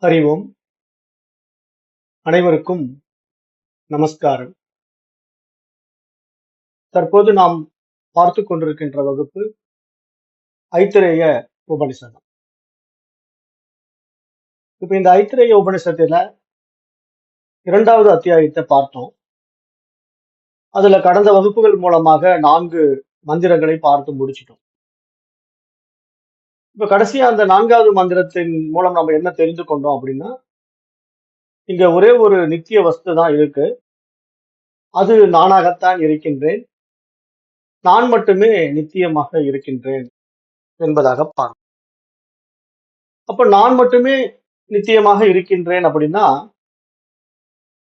அறிவோம். அனைவருக்கும் நமஸ்காரம். தற்போது நாம் பார்த்துக் கொண்டிருக்கின்ற வகுப்பு ஐத்திரேய உபனிஷதம். இப்ப இந்த ஐத்திரேய உபனிஷத்துல 2வது அத்தியாயத்தை பார்த்தோம். அதுல கடந்த வகுப்புகள் மூலமாக 4 மந்திரங்களை பார்த்து முடிச்சிட்டோம். இப்ப கடைசியா அந்த 4வது மந்திரத்தின் மூலம் நம்ம என்ன தெரிந்து கொண்டோம் அப்படின்னா, இங்க ஒரே ஒரு நித்திய வஸ்து தான் இருக்கு. அது நானாகத்தான் இருக்கின்றேன். நான் மட்டுமே நித்தியமாக இருக்கின்றேன் என்பதாக பார்த்தோம். அப்ப நான் மட்டுமே நித்தியமாக இருக்கின்றேன் அப்படின்னா,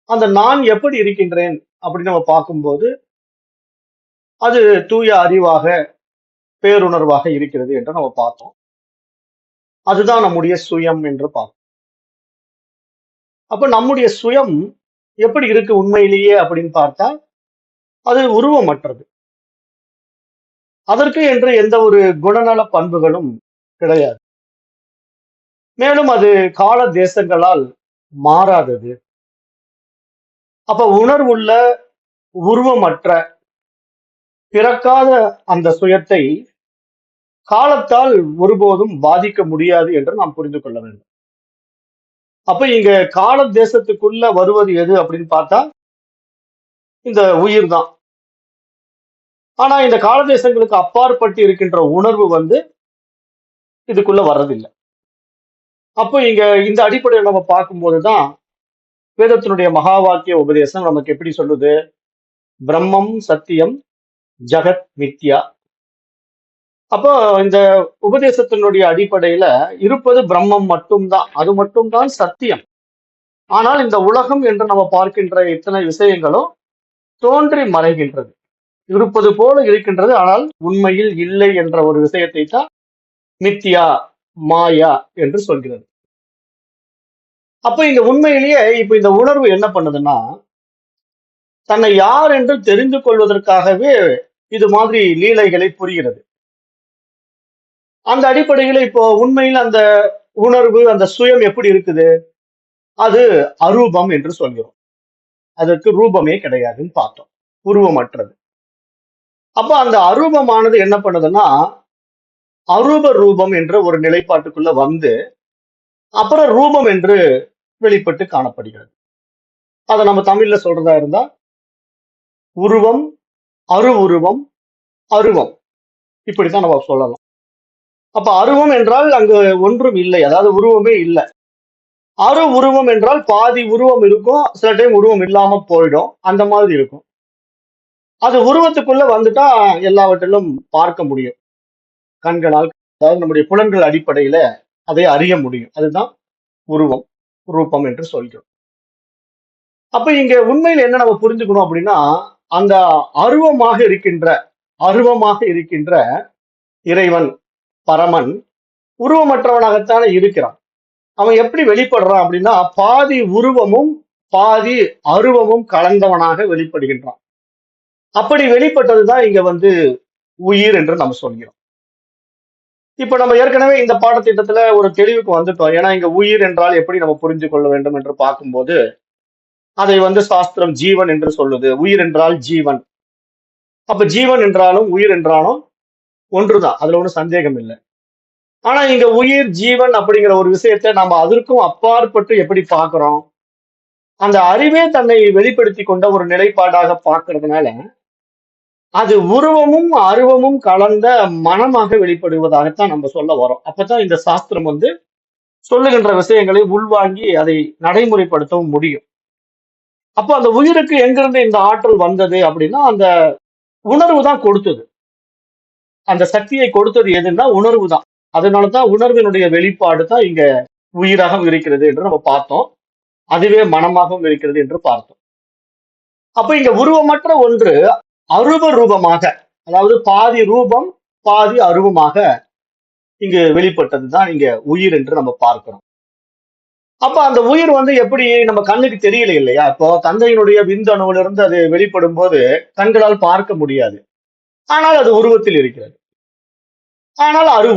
அந்த நான் எப்படி இருக்கின்றேன் அப்படின்னு நம்ம பார்க்கும்போது, அது தூய அறிவாக, பேருணர்வாக இருக்கிறது என்று நம்ம பார்த்தோம். அதுதான் நம்முடைய சுயம் என்று பார்த்தோம். அப்ப நம்முடைய சுயம் எப்படி இருக்கு உண்மையிலேயே அப்படின்னு பார்த்தா, அது உருவமற்றது. அதற்கு என்று எந்த ஒரு குணநல பண்புகளும் கிடையாது. மேலும் அது கால தேசங்களால் மாறாதது. அப்ப உணர்வுள்ள, உருவமற்ற, பிறக்காத அந்த சுயத்தை காலத்தால் ஒருபோதும் பாதிக்க முடியாது என்று நாம் புரிந்து கொள்ள வேண்டும். அப்ப இங்க கால தேசத்துக்குள்ள வருவது எது அப்படின்னு பார்த்தா இந்த உயிர் தான். ஆனா இந்த கால தேசங்களுக்கு அப்பாற்பட்டு இருக்கின்ற உணர்வு இதுக்குள்ள வர்றதில்லை. அப்போ இங்க இந்த அடிப்படையில் நம்ம பார்க்கும்போதுதான் வேதத்தினுடைய மகா வாக்கிய உபதேசம் நமக்கு எப்படி சொல்லுது? பிரம்மம் சத்தியம் ஜகத் மித்யா. அப்போ இந்த உபதேசத்தினுடைய அடிப்படையில இருப்பது பிரம்மம் மட்டும்தான், அது மட்டும்தான் சத்தியம். ஆனால் இந்த உலகம் என்று நம்ம பார்க்கின்ற இத்தனை விஷயங்களும் தோன்றி மறைகின்றது. இருப்பது போல இருக்கின்றது, ஆனால் உண்மையில் இல்லை என்ற ஒரு விஷயத்தை தான் மித்யா, மாயா என்று சொல்கிறது. அப்ப இங்க உண்மையிலேயே இப்ப இந்த உணர்வு என்ன பண்ணுதுன்னா, தன்னை யார் என்று தெரிந்து கொள்வதற்காகவே இது மாதிரி லீலைகளை புரிகிறது. அந்த அடிப்படையில இப்போ உண்மையில் அந்த உணர்வு, அந்த சுயம் எப்படி இருக்குது? அது அரூபம் என்று சொல்கிறோம். அதற்கு ரூபமே கிடையாதுன்னு பார்த்தோம். உருவமற்றது. அப்ப அந்த அரூபமானது என்ன பண்ணுதுன்னா, அரூப ரூபம் என்ற ஒரு நிலைப்பாட்டுக்குள்ள அப்புறம் ரூபம் என்று வெளிப்பட்டு காணப்படுகிறது. அதை நம்ம தமிழ்ல சொல்றதா இருந்தா உருவம், உருவம், அருவம், இப்படித்தான் நம்ம சொல்லலாம். அப்ப அருவம் என்றால் அங்கு ஒன்றும் இல்லை, அதாவது உருவமே இல்லை. உருவம் என்றால் பாதி உருவம் இருக்கும், சில டைம் உருவம் இல்லாம போயிடும், அந்த மாதிரி இருக்கும். அது உருவத்துக்குள்ள வந்துட்டா எல்லாவற்றிலும் பார்க்க முடியும் கண்களால், அதாவது நம்முடைய புலன்கள் அடிப்படையில அதை அறிய முடியும். அதுதான் உருவம், ரூபம் என்று சொல்கிறோம். அப்ப இங்க உண்மையில் என்ன நம்ம புரிஞ்சுக்கணும் அப்படின்னா, அந்த அருவமாக இருக்கின்ற இறைவன், பரமன் உருவமற்றவனாகத்தானே இருக்கிறான். அவன் எப்படி வெளிப்படுறான் அப்படின்னா, பாதி உருவமும் பாதி அருவமும் கலந்தவனாக வெளிப்படுகின்றான். அப்படி வெளிப்பட்டதுதான் இங்க உயிர் என்று நம்ம சொல்கிறோம். இப்ப நம்ம ஏற்கனவே இந்த பாடத்திட்டத்துல ஒரு தெளிவுக்கு வந்துட்டோம். ஏன்னா இங்க உயிர் என்றால் எப்படி நம்ம புரிந்து கொள்ள வேண்டும் என்று பார்க்கும்போது, அதை சாஸ்திரம் ஜீவன் என்று சொல்லுது. உயிர் என்றால் ஜீவன். அப்ப ஜீவன் என்றாலும் உயிர் என்றாலும் ஒன்றுதான், அதுல ஒன்றும் சந்தேகம் இல்லை. ஆனா இங்க உயிர் ஜீவன் அப்படிங்கிற ஒரு விஷயத்தை நம்ம அதற்கும் அப்பாற்பட்டு எப்படி பார்க்கிறோம்? அந்த அறிவே தன்னை வெளிப்படுத்தி கொண்ட ஒரு நிலைப்பாடாக பார்க்கறதுனால அது உருவமும் அருவமும் கலந்த மனமாக வெளிப்படுவதாகத்தான் நம்ம சொல்ல வரோம். அப்பதான் இந்த சாஸ்திரம் சொல்லுகின்ற விஷயங்களை உள்வாங்கி அதை நடைமுறைப்படுத்தவும் முடியும். அப்போ அந்த உயிருக்கு எங்கிருந்து இந்த ஆற்றல் வந்தது அப்படின்னா, அந்த உணர்வு தான் கொடுத்தது. அந்த சக்தியை கொடுத்தது எதுன்னா உணர்வு தான். அதனாலதான் உணர்வினுடைய வெளிப்பாடு தான் இங்க உயிராகவும் இருக்கிறது என்று நம்ம பார்த்தோம். அதுவே மனமாகவும் இருக்கிறது என்று பார்த்தோம். அப்ப இங்க உருவமற்ற ஒன்று அரூப ரூபமாக, அதாவது பாதி ரூபம் பாதி அருவமாக இங்கு வெளிப்பட்டதுதான் இங்க உயிர் என்று நம்ம பார்க்கிறோம். அப்ப அந்த உயிர் எப்படி நம்ம கண்ணுக்கு தெரியல இல்லையா? இப்போ தந்தையினுடைய விந்தணுவிலிருந்து அது வெளிப்படும் போது கண்களால் பார்க்க முடியாது. ஆனால் அது உருவத்தில் இருக்கிறது. ஆனால்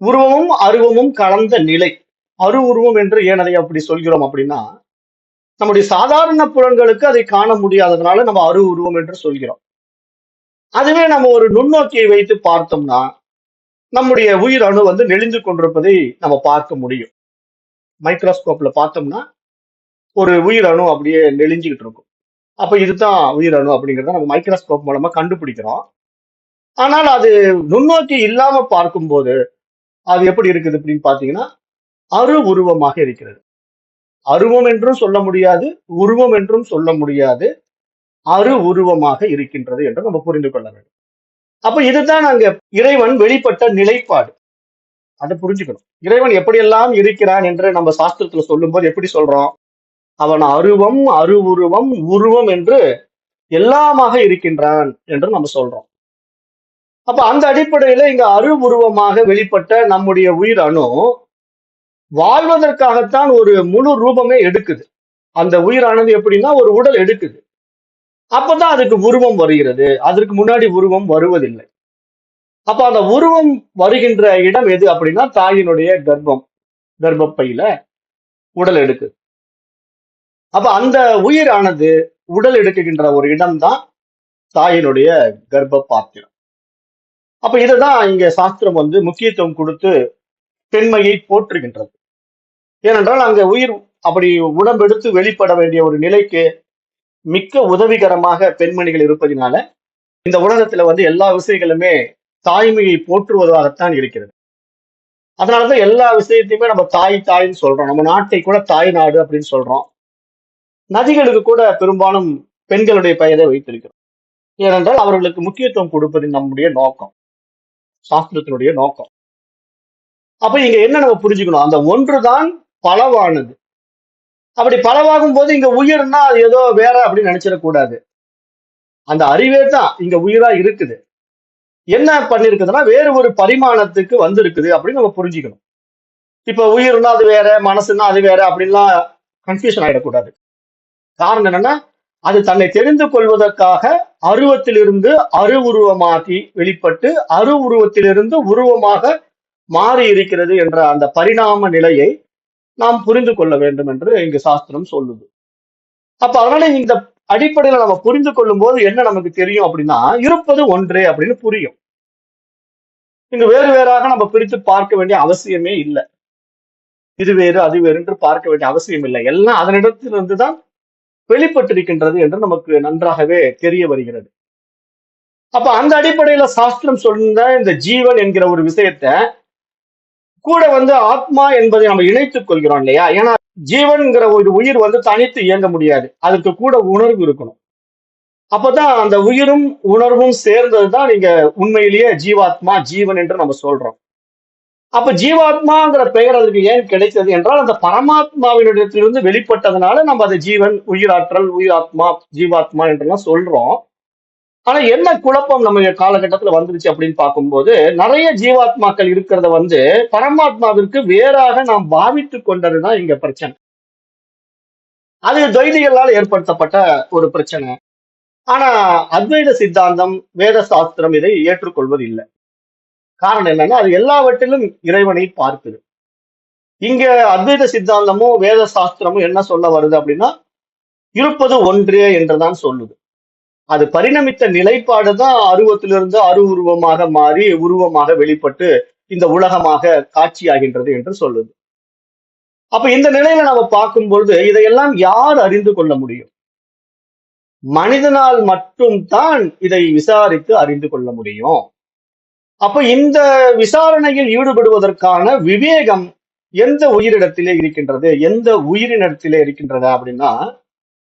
உருவமும் அருவமும் கலந்த நிலை. அரு உருவம் என்று ஏன் அதை அப்படி சொல்கிறோம் அப்படின்னா, நம்முடைய சாதாரண புலன்களுக்கு அதை காண முடியாததுனால நம்ம அரு உருவம் என்று சொல்கிறோம். அதுவே நம்ம ஒரு நுண்ணோக்கியை வைத்து பார்த்தோம்னா, நம்முடைய உயிர் அணு வந்து நெளிந்து கொண்டிருப்பதை நம்ம பார்க்க முடியும். மைக்ரோஸ்கோப்ல பார்த்தோம்னா, ஒரு உயிர் அணு அப்படியே நெளிஞ்சுகிட்டு இருக்கும். அப்ப இதுதான் உயிர் அணு அப்படிங்கிறத நம்ம மைக்ரோஸ்கோப் மூலமா கண்டுபிடிக்கிறோம். ஆனால் அது நுண்ணோக்கி இல்லாம பார்க்கும்போது, அது எப்படி இருக்குது அப்படின்னு பார்த்தீங்கன்னா, அரு உருவமாக இருக்கிறது. அருவம் என்றும் சொல்ல முடியாது, உருவம் என்றும் சொல்ல முடியாது. அரு உருவமாக இருக்கின்றது என்று நம்ம புரிந்து கொள்ள வேண்டும். அப்ப இதுதான் அங்க இறைவன் வெளிப்பட்ட நிலைப்பாடு. அதை புரிஞ்சுக்கணும். இறைவன் எப்படியெல்லாம் இருக்கிறான் என்று நம்ம சாஸ்திரத்துல சொல்லும்போது எப்படி சொல்றோம்? அவன் அருவம், அரு உருவம், உருவம் என்று எல்லாமாக இருக்கின்றான் என்று நம்ம சொல்றோம். அப்ப அந்த அடிப்படையில இங்க அரு உருவமாக வெளிப்பட்ட நம்முடைய உயிர் அணு வாழ்வதற்காகத்தான் ஒரு முழு ரூபமே எடுக்குது. அந்த உயிரானது எப்படின்னா ஒரு உடல் எடுக்குது. அப்பதான் அதுக்கு உருவம் வருகிறது. அதற்கு முன்னாடி உருவம் வருவதில்லை. அப்ப அந்த உருவம் வருகின்ற இடம் எது அப்படின்னா தாயினுடைய கர்ப்பப்பையில உடல் எடுக்குது. அப்ப அந்த உயிரானது உடல் எடுக்குகின்ற ஒரு இடம்தான் தாயினுடைய கர்ப்ப பாத்திரம். அப்ப இதுதான் இங்க சாஸ்திரம் வந்து முக்கியத்துவம் கொடுத்து பெண்மையை போற்றுகின்றது. ஏனென்றால் அங்க உயிர் அப்படி உடம்பெடுத்து வெளிப்பட வேண்டிய ஒரு நிலைக்கு மிக்க உதவிகரமாக பெண்மணிகள் இருப்பதினால இந்த உலகத்துல வந்து எல்லா விஷயங்களுமே தாய்மையை போற்றுவதாகத்தான் இருக்கிறது. அதனாலதான் எல்லா விஷயத்தையுமே நம்ம தாய் தாய்ன்னு சொல்றோம். நம்ம நாட்டை கூட தாய் நாடு அப்படின்னு சொல்றோம். நதிகளுக்கு கூட பெரும்பாலும் பெண்களுடைய பெயரை வைத்திருக்கிறோம். ஏனென்றால் அவர்களுக்கு முக்கியத்துவம் கொடுப்பது நம்முடைய நோக்கம், சாஸ்திரத்தினுடைய நோக்கம். அப்ப இங்க என்ன நம்ம புரிஞ்சுக்கணும்? அந்த ஒன்றுதான் பலவானது. அப்படி பலவாகும் போது இங்க உயிர்னா அது ஏதோ வேற அப்படின்னு நினைச்சிடக்கூடாது. அந்த அறிவே தான் இங்க உயிரா இருக்குது. என்ன பண்ணிருக்குதுன்னா வேறு ஒரு பரிமாணத்துக்கு வந்திருக்குது அப்படின்னு நம்ம புரிஞ்சுக்கணும். இப்ப உயிர்னா அது வேற, மனசுன்னா அது வேற அப்படின்லாம் கன்ஃபியூஷன் ஆயிடக்கூடாது. காரணம் என்னன்னா அது தன்னை தெரிந்து கொள்வதற்காக அருவத்திலிருந்து அரு உருவமாகி வெளிப்பட்டு அரு உருவத்திலிருந்து உருவமாக மாறி இருக்கிறது என்ற அந்த பரிணாம நிலையை நாம் புரிந்து கொள்ள வேண்டும் என்று இங்கு சாஸ்திரம் சொல்லுது. அப்ப அதனால இந்த அடிப்படையில நம்ம புரிந்து கொள்ளும் போது என்ன நமக்கு தெரியும் அப்படின்னா இருப்பது ஒன்றே அப்படின்னு புரியும். இங்கு வேறு வேறாக நம்ம பிரித்து பார்க்க வேண்டிய அவசியமே இல்லை. இது வேறு அது வேறு என்று பார்க்க வேண்டிய அவசியம் இல்லை. எல்லாம் அதனிடத்திலிருந்து தான் வெளிப்பட்டிருக்கின்றது என்று நமக்கு நன்றாகவே தெரிய வருகிறது. அப்ப அந்த அடிப்படையில சாஸ்திரம் சொன்ன இந்த ஜீவன் என்கிற ஒரு விஷயத்த கூட வந்து ஆத்மா என்பதை நம்ம இணைத்துக் கொள்கிறோம் இல்லையா? ஏன்னா ஜீவன்கிற ஒரு உயிர் வந்து தனித்து இயங்க முடியாது. அதுக்கு கூட உணர்வு இருக்கணும். அப்பதான் அந்த உயிரும் உணர்வும் சேர்ந்ததுதான் நீங்க உண்மையிலேயே ஜீவாத்மா ஜீவன் என்று நம்ம சொல்றோம். அப்ப ஜீவாத்மாங்கிற பெயர் அதுக்கு ஏன் கிடைத்தது என்றால் அந்த பரமாத்மாவினிடத்திலிருந்து வெளிப்பட்டதுனால நம்ம அதை ஜீவன், உயிராற்றல், உயிராத்மா, ஜீவாத்மா என்றெல்லாம் சொல்றோம். ஆனா என்ன குழப்பம் நம்ம காலகட்டத்துல வந்துருச்சு அப்படின்னு பார்க்கும்போது நிறைய ஜீவாத்மாக்கள் இருக்கிறத வந்து பரமாத்மாவிற்கு வேறாக நாம் பாவித்துக் கொண்டதுதான் இங்க பிரச்சனை. அது துவைதிகளால் ஏற்படுத்தப்பட்ட ஒரு பிரச்சனை. ஆனா அத்வைத சித்தாந்தம், வேத சாஸ்திரம் இதை ஏற்றுக்கொள்வது இல்லை. காரணம் என்னன்னா அது எல்லாவற்றிலும் இறைவனை பார்க்குது. இங்க அத்வைத சித்தாந்தமும் வேத சாஸ்திரமும் என்ன சொல்ல வருது அப்படின்னா இருப்பது ஒன்றே என்றுதான் சொல்லுது. அது பரிணமித்த நிலைப்பாடுதான் அருவத்திலிருந்து அரு உருவமாக மாறி உருவமாக வெளிப்பட்டு இந்த உலகமாக காட்சியாகின்றது என்று சொல்லுது. அப்ப இந்த நிலையில நம்ம பார்க்கும்பொழுது இதையெல்லாம் யார் அறிந்து கொள்ள முடியும்? மனிதனால் மட்டும் தான் இதை விசாரித்து அறிந்து கொள்ள முடியும். அப்ப இந்த விசாரணையில் ஈடுபடுவதற்கான விவேகம் எந்த உயிரிடத்திலே இருக்கின்றது, எந்த உயிரினத்திலே இருக்கின்றது அப்படின்னா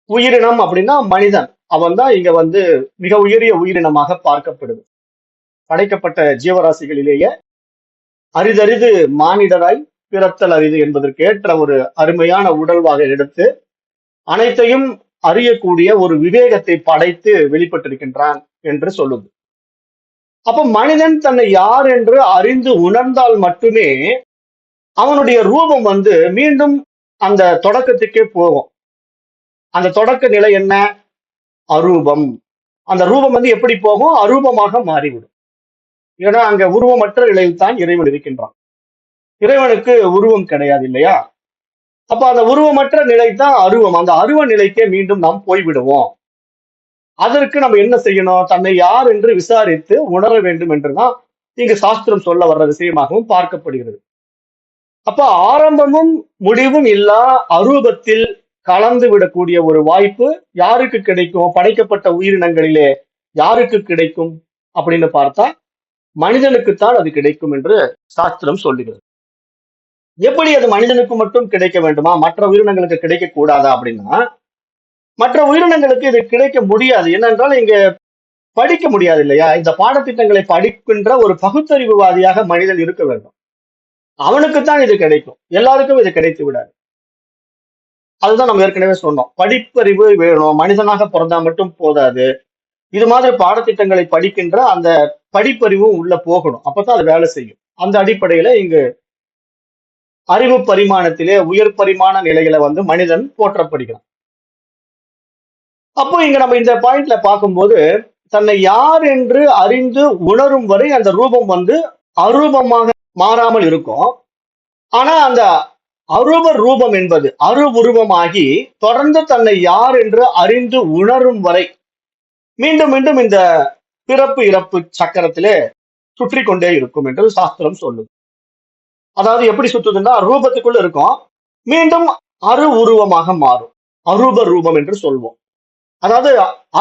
உயிரினம் அப்படின்னா மனிதன். அவன் தான் இங்க வந்து மிக உயரிய உயிரினமாக பார்க்கப்படுது. படைக்கப்பட்ட ஜீவராசிகளிலேயே அரிதறிது மானிடராய் பிறத்தல் அரிது என்பதற்கு ஏற்ற ஒரு அருமையான உடல்வாக எடுத்து அனைத்தையும் அறியக்கூடிய ஒரு விவேகத்தை படைத்து வெளிப்பட்டிருக்கின்றான் என்று சொல்லுது. அப்ப மனிதன் தன்னை யார் என்று அறிந்து உணர்ந்தால் மட்டுமே அவனுடைய ரூபம் வந்து மீண்டும் அந்த தொடக்கத்துக்கே போகும். அந்த தொடக்க நிலை என்ன? அரூபம். அந்த ரூபம் வந்து எப்படி போகும்? அரூபமாக மாறிவிடும். ஏன்னா அங்க உருவமற்ற நிலையில் தான் இறைவன் இருக்கின்றான். இறைவனுக்கு உருவம் கிடையாது இல்லையா? அப்ப அந்த உருவமற்ற நிலை தான் அருவம். அந்த அருவ நிலைக்கே மீண்டும் நாம் போய்விடுவோம். அதற்கு நம்ம என்ன செய்யணும்? தன்னை யார் என்று விசாரித்து உணர வேண்டும் என்றுதான் இங்கு சாஸ்திரம் சொல்ல வர்ற விஷயமாகவும் பார்க்கப்படுகிறது. அப்ப ஆரம்பமும் முடிவும் இல்லா அரூபத்தில் கலந்து விடக்கூடிய ஒரு வாய்ப்பு யாருக்கு கிடைக்கும்? படைக்கப்பட்ட உயிரினங்களிலே யாருக்கு கிடைக்கும் அப்படின்னு பார்த்தா மனிதனுக்குத்தான் அது கிடைக்கும் என்று சாஸ்திரம் சொல்லுகிறது. எப்படி அது மனிதனுக்கு மட்டும் கிடைக்க வேண்டுமா? மற்ற உயிரினங்களுக்கு கிடைக்க கூடாதா அப்படின்னா, மற்ற உயிரினங்களுக்கு இது கிடைக்க முடியாது. என்னென்றால் இங்க படிக்க முடியாது இல்லையா? இந்த பாடத்திட்டங்களை படிக்கின்ற ஒரு பகுத்தறிவுவாதியாக மனிதன் இருக்க வேண்டும். அவனுக்குத்தான் இது கிடைக்கும். எல்லாருக்கும் இது கிடைத்து விடாது. அதுதான் நம்ம ஏற்கனவே சொன்னோம். படிப்பறிவு வேணும். மனிதனாக பிறந்தா மட்டும் போதாது. இது மாதிரி பாடத்திட்டங்களை படிக்கின்ற அந்த படிப்பறிவும் உள்ள போகணும். அப்பதான் அது வேலை செய்யும். அந்த அடிப்படையில இங்கு அறிவு பரிமாணத்திலே உயர் பரிமாண நிலைகளை வந்து மனிதன் போற்றப்படுகிறான். அப்போ இங்க நம்ம இந்த பாயிண்ட்ல பார்க்கும்போது தன்னை யார் என்று அறிந்து உணரும் வரை அந்த ரூபம் வந்து அரூபமாக மாறாமல் இருக்கும். ஆனா அந்த அரூப ரூபம் என்பது அருவுருவமாகி தொடர்ந்து தன்னை யார் என்று அறிந்து உணரும் வரை மீண்டும் மீண்டும் இந்த பிறப்பு இறப்பு சக்கரத்திலே சுற்றி கொண்டே இருக்கும் என்று சாஸ்திரம் சொல்லுது. அதாவது எப்படி சுத்துதுன்னா ரூபத்துக்குள்ள இருக்கும், மீண்டும் அரு உருவமாக மாறும். அரூப ரூபம் என்று சொல்வோம். அதாவது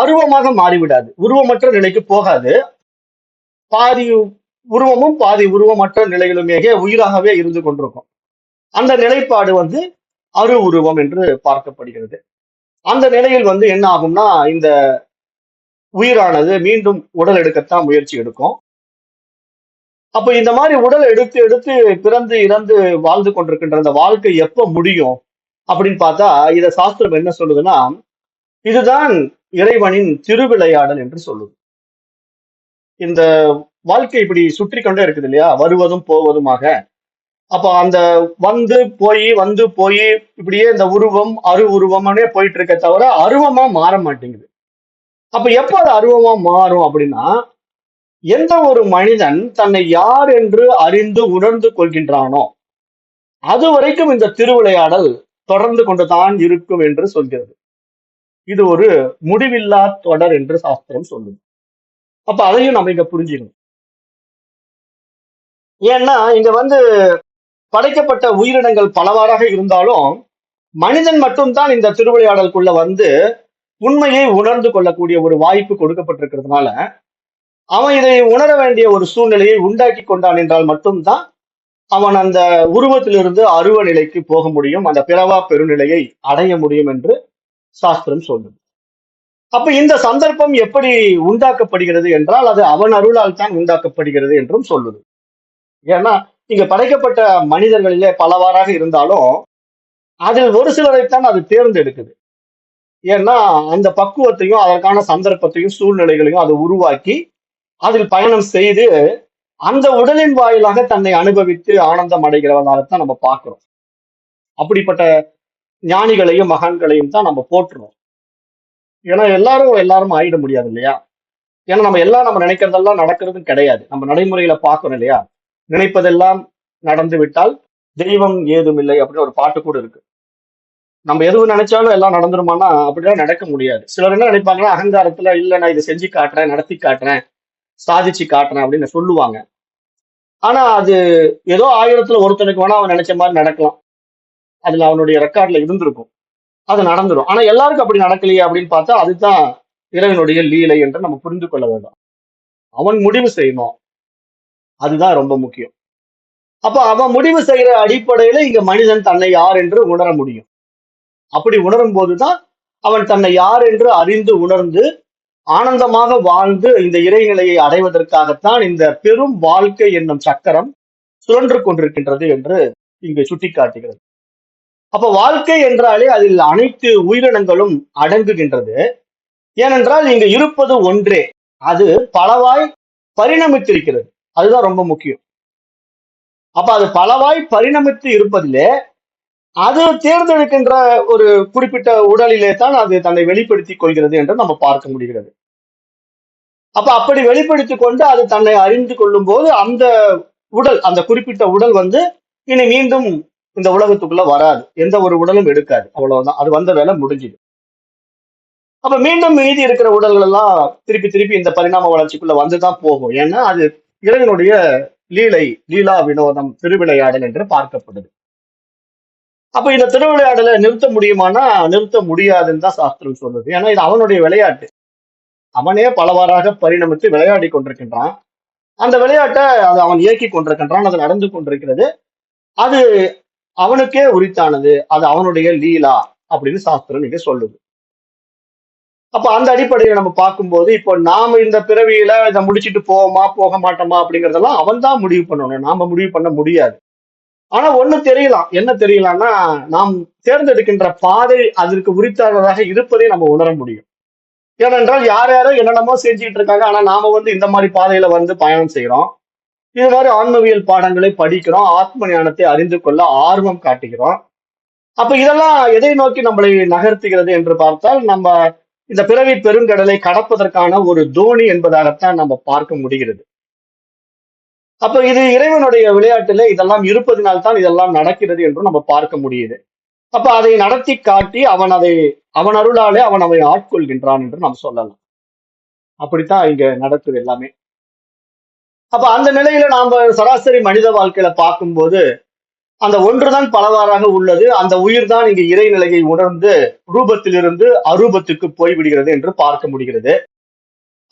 அருவமாக மாறிவிடாது, உருவமற்ற நிலைக்கு போகாது. பாதி உருவமும் பாதி உருவமற்ற நிலையிலுமே உயிராகவே இருந்து கொண்டிருக்கும். அந்த நிலைப்பாடு வந்து அரு உருவம் என்று பார்க்கப்படுகிறது. அந்த நிலையில் வந்து என்ன ஆகும்னா இந்த உயிரானது மீண்டும் உடல் எடுக்கத்தான் முயற்சி எடுக்கும். அப்ப இந்த மாதிரி உடல் எடுத்து எடுத்து பிறந்து இறந்து வாழ்ந்து கொண்டிருக்கின்ற அந்த வாழ்க்கை எப்ப முடியும் அப்படின்னு பார்த்தா இத சாஸ்திரம் என்ன சொல்லுதுன்னா, இதுதான் இறைவனின் திருவிளையாடல் என்று சொல்லுது. இந்த வாழ்க்கை இப்படி சுற்றி கொண்டே இருக்குது இல்லையா, வருவதும் போவதுமாக. அப்ப அந்த வந்து போய் இப்படியே இந்த உருவம் அரு உருவமானே போயிட்டு இருக்க தவிர அருவமா மாற மாட்டேங்குது. அப்ப எப்ப அது அருவமா மாறும் அப்படின்னா, எந்த ஒரு மனிதன் தன்னை யார் என்று அறிந்து உணர்ந்து கொள்கின்றானோ அது வரைக்கும் இந்த திருவிளையாடல் தொடர்ந்து கொண்டுதான் இருக்கும் என்று சொல்கிறது. இது ஒரு முடிவில்லா தொடர் என்று சாஸ்திரம் சொல்லுது. அப்ப அதையும் நம்ம இங்க புரிஞ்சுக்கணும். ஏன்னா இங்க வந்து படைக்கப்பட்ட உயிரினங்கள் பலவாறாக இருந்தாலும் மனிதன் மட்டும்தான் இந்த திருவிளையாடலுக்குள்ள வந்து உண்மையை உணர்ந்து கொள்ளக்கூடிய ஒரு வாய்ப்பு கொடுக்கப்பட்டிருக்கிறதுனால அவன் இதை உணர வேண்டிய ஒரு சூழ்நிலையை உண்டாக்கி கொண்டான் என்றால் மட்டும்தான் அவன் அந்த உருவத்திலிருந்து அருவ நிலைக்கு போக முடியும், அந்த பிறவா பெருநிலையை அடைய முடியும் என்று சாஸ்திரம் சொல்லுது. அப்ப இந்த சந்தர்ப்பம் எப்படி உண்டாக்கப்படுகிறது என்றால் அது அவன் அருளால் தான் உண்டாக்கப்படுகிறது என்றும் சொல்லுது. ஏன்னா இங்க படைக்கப்பட்ட மனிதர்களிலே பலவாறாக இருந்தாலும் அதில் ஒரு சிலரைத்தான் அது தேர்ந்தெடுக்குது. ஏன்னா அந்த பக்குவத்தையும் அதற்கான சந்தர்ப்பத்தையும் சூழ்நிலைகளையும் அதை உருவாக்கி அதில் பயணம் செய்து அந்த உடலின் வாயிலாக தன்னை அனுபவித்து ஆனந்தம் அடைகிறவனாகத்தான் நம்ம பார்க்கிறோம். அப்படிப்பட்ட ஞானிகளையும் மகான்களையும் தான் நம்ம போற்றுறோம். ஏன்னா எல்லாரும் ஆயிட முடியாது இல்லையா? ஏன்னா நம்ம நினைக்கிறதெல்லாம் நடக்கிறதும் கிடையாது. நம்ம நடைமுறையில பார்க்கிறோம் இல்லையா? நினைப்பதெல்லாம் நடந்து விட்டால் தெய்வம் ஏதும் இல்லை அப்படின்னு ஒரு பாட்டு கூட இருக்கு. நம்ம எதுவும் நினைச்சாலும் எல்லாம் நடந்துருமானா அப்படிலாம் நடக்க முடியாது. சிலர் என்ன நினைப்பாங்கன்னா அகங்காரத்துல இல்ல நான் இதை செஞ்சு காட்டுறேன், நடத்தி காட்டுறேன், சாதிச்சு காட்டுறேன் அப்படின்னு சொல்லுவாங்க. ஆனா அது ஏதோ 1000த்துல ஒருத்தனுக்கு வேணா அவன் நினைச்ச மாதிரி நடக்கலாம். அதுல அவனுடைய ரெக்கார்ட்ல இருந்திருக்கும், அது நடந்துரும். ஆனா எல்லாருக்கும் அப்படி நடக்கலையே அப்படின்னு பார்த்தா அதுதான் இறைவனுடைய லீலை என்று நம்ம புரிந்து கொள்ள வேண்டும். அவன் முடிவு செய்யணும், அதுதான் ரொம்ப முக்கியம். அப்ப அவன் முடிவு செய்யற அடிப்படையில இங்க மனிதன் தன்னை யார் என்று உணர முடியும். அப்படி உணரும் போதுதான் அவன் தன்னை யார் என்று அறிந்து உணர்ந்து ஆனந்தமாக வாழ்ந்து இந்த இறைநிலையை அடைவதற்காகத்தான் இந்த பெரும் வாழ்க்கை என்னும் சக்கரம் சுழன்று கொண்டிருக்கின்றது என்று இங்கு சுட்டிக்காட்டுகிறது. அப்ப வாழ்க்கை என்றாலே அதில் அனைத்து உயிரினங்களும் அடங்குகின்றது. ஏனென்றால் இங்கு இருப்பது ஒன்றே, அது பலவாய் பரிணமித்திருக்கிறது. அதுதான் ரொம்ப முக்கியம். அப்ப அது பலவாய் பரிணமித்து இருப்பதிலே அது தேர்ந்தெடுக்கின்ற ஒரு குறிப்பிட்ட உடலிலே தான் அது தன்னை வெளிப்படுத்திக் கொள்கிறது என்று நம்ம பார்க்க முடிகிறது. அப்ப அப்படி வெளிப்படுத்திக் கொண்டு அது தன்னை அறிந்து கொள்ளும் போது அந்த உடல், அந்த குறிப்பிட்ட உடல் வந்து இனி மீண்டும் இந்த உலகத்துக்குள்ள வராது, எந்த ஒரு உடலும் எடுக்காது, அவ்வளவுதான். அது வந்த வேலை முடிஞ்சுது. அப்ப மீண்டும் மீதி இருக்கிற உடல்கள் எல்லாம் திருப்பி திருப்பி இந்த பரிணாம வளர்ச்சிக்குள்ள வந்துதான் போகும். ஏன்னா அது இறைவனுடைய லீலை, லீலா வினோதம், திருவிளையாடல் என்று பார்க்கப்படுது. அப்ப இந்த திருவிளையாடலை நிறுத்த முடியுமானா நிறுத்த முடியாதுன்னு தான் சாஸ்திரம் சொல்லுது. ஏன்னா இது அவனுடைய விளையாட்டு. அவனே பலவாறாக பரிணமித்து விளையாடி கொண்டிருக்கின்றான். அந்த விளையாட்டை அது அவன் இயக்கி கொண்டிருக்கின்றான், அது நடந்து கொண்டிருக்கிறது. அது அவனுக்கே உரித்தானது, அது அவனுடைய லீலா அப்படின்னு சாஸ்திரம் இங்க சொல்லுது. அப்ப அந்த அடிப்படையில நம்ம பார்க்கும்போது, இப்போ நாம இந்த பிறவியில இதை முடிச்சிட்டு போவோமா போக மாட்டோமா அப்படிங்கறதெல்லாம் அவன் தான் முடிவு பண்ணணும், நாம முடிவு பண்ண முடியாது. ஆனா ஒண்ணு தெரியலாம், என்ன தெரியலாம்னா நாம் தேர்ந்தெடுக்கின்ற பாதை அதற்கு உரித்தானதாக இருப்பதை நம்ம உணர முடியும். ஏனென்றால் யார் யாரோ என்னென்னமோ செஞ்சுட்டு இருக்காங்க, ஆனா நாம இந்த மாதிரி பாதையில பயணம் செய்யறோம். இது மாதிரி ஆன்மவியல் பாடங்களை படிக்கிறோம், ஆத்ம ஞானத்தை அறிந்து கொள்ள ஆர்வம் காட்டுகிறோம். அப்ப இதெல்லாம் எதை நோக்கி நம்மளை நகர்த்துகிறது என்று பார்த்தால், நம்ம இந்த பிறவி பெருங்கடலை கடப்பதற்கான ஒரு தோணி என்பதாகத்தான் நம்ம பார்க்க முடிகிறது. அப்ப இது இறைவனுடைய விளையாட்டுல இதெல்லாம் இருப்பதினால்தான் இதெல்லாம் நடக்கிறது என்று நம்ம பார்க்க முடியுது. அப்ப அதை நடத்தி காட்டி அவன் அருளாலே அவன் அவனை ஆட்கொள்கின்றான் என்று நாம் சொல்லலாம். அப்படித்தான் இங்க நடக்குது எல்லாமே. அப்ப அந்த நிலையில நாம சராசரி மனித வாழ்க்கையில பார்க்கும்போது, அந்த ஒன்றுதான் பலவாறாக உள்ளது, அந்த உயிர் தான் இங்கு இறைநிலையை உணர்ந்து ரூபத்திலிருந்து அரூபத்துக்கு போய்விடுகிறது என்று பார்க்க முடிகிறது.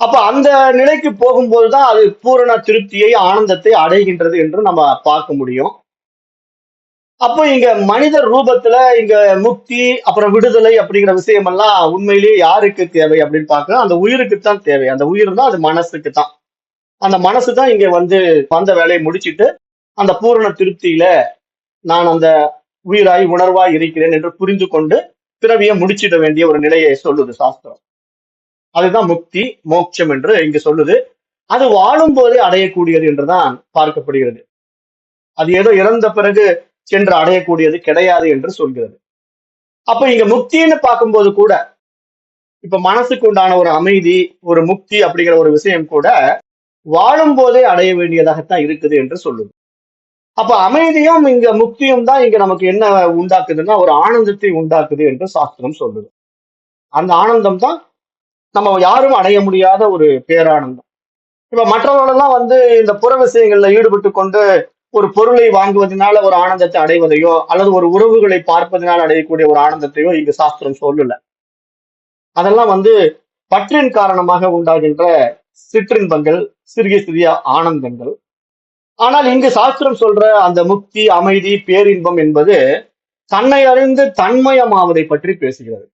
அப்ப அந்த நிலைக்கு போகும்போதுதான் அது பூரண திருப்தியை, ஆனந்தத்தை அடைகின்றது என்று நம்ம பார்க்க முடியும். அப்போ இங்க மனித ரூபத்துல இங்க முக்தி, அப்புறம் விடுதலை அப்படிங்கிற விஷயம் எல்லாம் உண்மையிலேயே யாருக்கு தேவை அப்படின்னு பார்க்க, அந்த உயிருக்குத்தான் தேவை. அந்த உயிர் தான், அது மனசுக்கு தான். அந்த மனசு தான் இங்க வந்த வேலையை முடிச்சிட்டு அந்த பூரண திருப்தியில நான் அந்த உயிராய் உணர்வாய் இருக்கிறேன் என்று புரிந்து கொண்டு பிறவியை முடிச்சிட வேண்டிய ஒரு நிலையை சொல்லுது சாஸ்திரம். அதுதான் முக்தி, மோட்சம் என்று இங்க சொல்லுது. அது வாழும் போதே அடையக்கூடியது என்றுதான் பார்க்கப்படுகிறது. அது ஏதோ இறந்த பிறகு சென்று அடையக்கூடியது கிடையாது என்று சொல்கிறது. அப்ப இங்க முக்தின்னு பார்க்கும்போது கூட, இப்ப மனசுக்கு உண்டான ஒரு அமைதி, ஒரு முக்தி அப்படிங்கிற ஒரு விஷயம் கூட வாழும் போதே அடைய வேண்டியதாகத்தான் இருக்குது என்று சொல்லுது. அப்ப அமைதியும் இங்க முக்தியும் தான் இங்க நமக்கு என்ன உண்டாக்குதுன்னா ஒரு ஆனந்தத்தை உண்டாக்குது என்று சாஸ்திரம் சொல்லுது. அந்த ஆனந்தம் தான் நம்ம யாரும் அடைய முடியாத ஒரு பேரானந்தம். இப்ப மற்றவர்களெல்லாம் இந்த புற விஷயங்கள்ல ஈடுபட்டு கொண்டு ஒரு பொருளை வாங்குவதனால ஒரு ஆனந்தத்தை அடைவதையோ, அல்லது ஒரு உறவுகளை பார்ப்பதனால் அடையக்கூடிய ஒரு ஆனந்தத்தையோ இங்கு சாஸ்திரம் சொல்லல. அதெல்லாம் பற்றின் காரணமாக உண்டாகின்ற சிற்றின்பங்கள், சிறிய சிறிய ஆனந்தங்கள். ஆனால் இங்கு சாஸ்திரம் சொல்ற அந்த முக்தி, அமைதி, பேரின்பம் என்பது தன்னை அறிந்து தன்மயமாவதை பற்றி பேசுகிறது.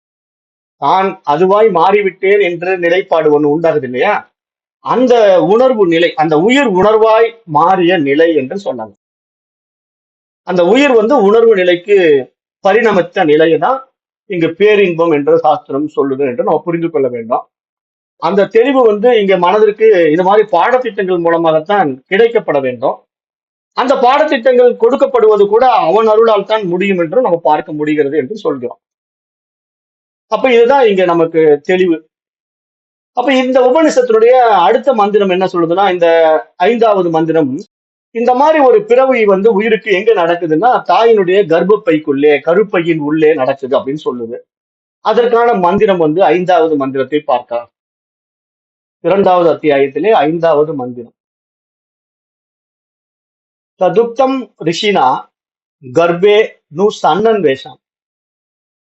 தான் அதுவாய் மாறிவிட்டேன் என்ற நிலைப்பாடு ஒண்ணு உண்டாகுது இல்லையா, அந்த உணர்வு நிலை, அந்த உயிர் உணர்வாய் மாறிய நிலை என்று சொன்னாங்க. அந்த உயிர் உணர்வு நிலைக்கு பரிணமித்த நிலையை தான் இங்கு பேரின்பம் என்று சாஸ்திரம் சொல்லுது என்று நம்ம புரிந்து கொள்ள வேண்டும். அந்த தெளிவு இங்க மனதிற்கு இது மாதிரி பாடத்திட்டங்கள் மூலமாகத்தான் கிடைக்கப்பட வேண்டும். அந்த பாடத்திட்டங்கள் கொடுக்கப்படுவது கூட அவன் அருளால் தான் முடியும் என்று நம்ம பார்க்க முடிகிறது என்று சொல்கிறோம். அப்ப இதுதான் இங்க நமக்கு தெளிவு. அப்ப இந்த உபநிஷத்தினுடைய அடுத்த மந்திரம் என்ன சொல்லுதுன்னா, இந்த 5வது மந்திரம் இந்த மாதிரி ஒரு பிறவி உயிருக்கு எங்க நடக்குதுன்னா, தாயினுடைய கர்ப்பப்பைக்குள்ளே, கருப்பையின் உள்ளே நடக்குது அப்படின்னு சொல்லுது. அதற்கான மந்திரம் 5வது மந்திரத்தை பார்க்கலாம். 2வது அத்தியாயத்திலே 5வது மந்திரம். ததுக்தம் ரிஷினா கர்ப்பே நு சன்னன் வேஷம்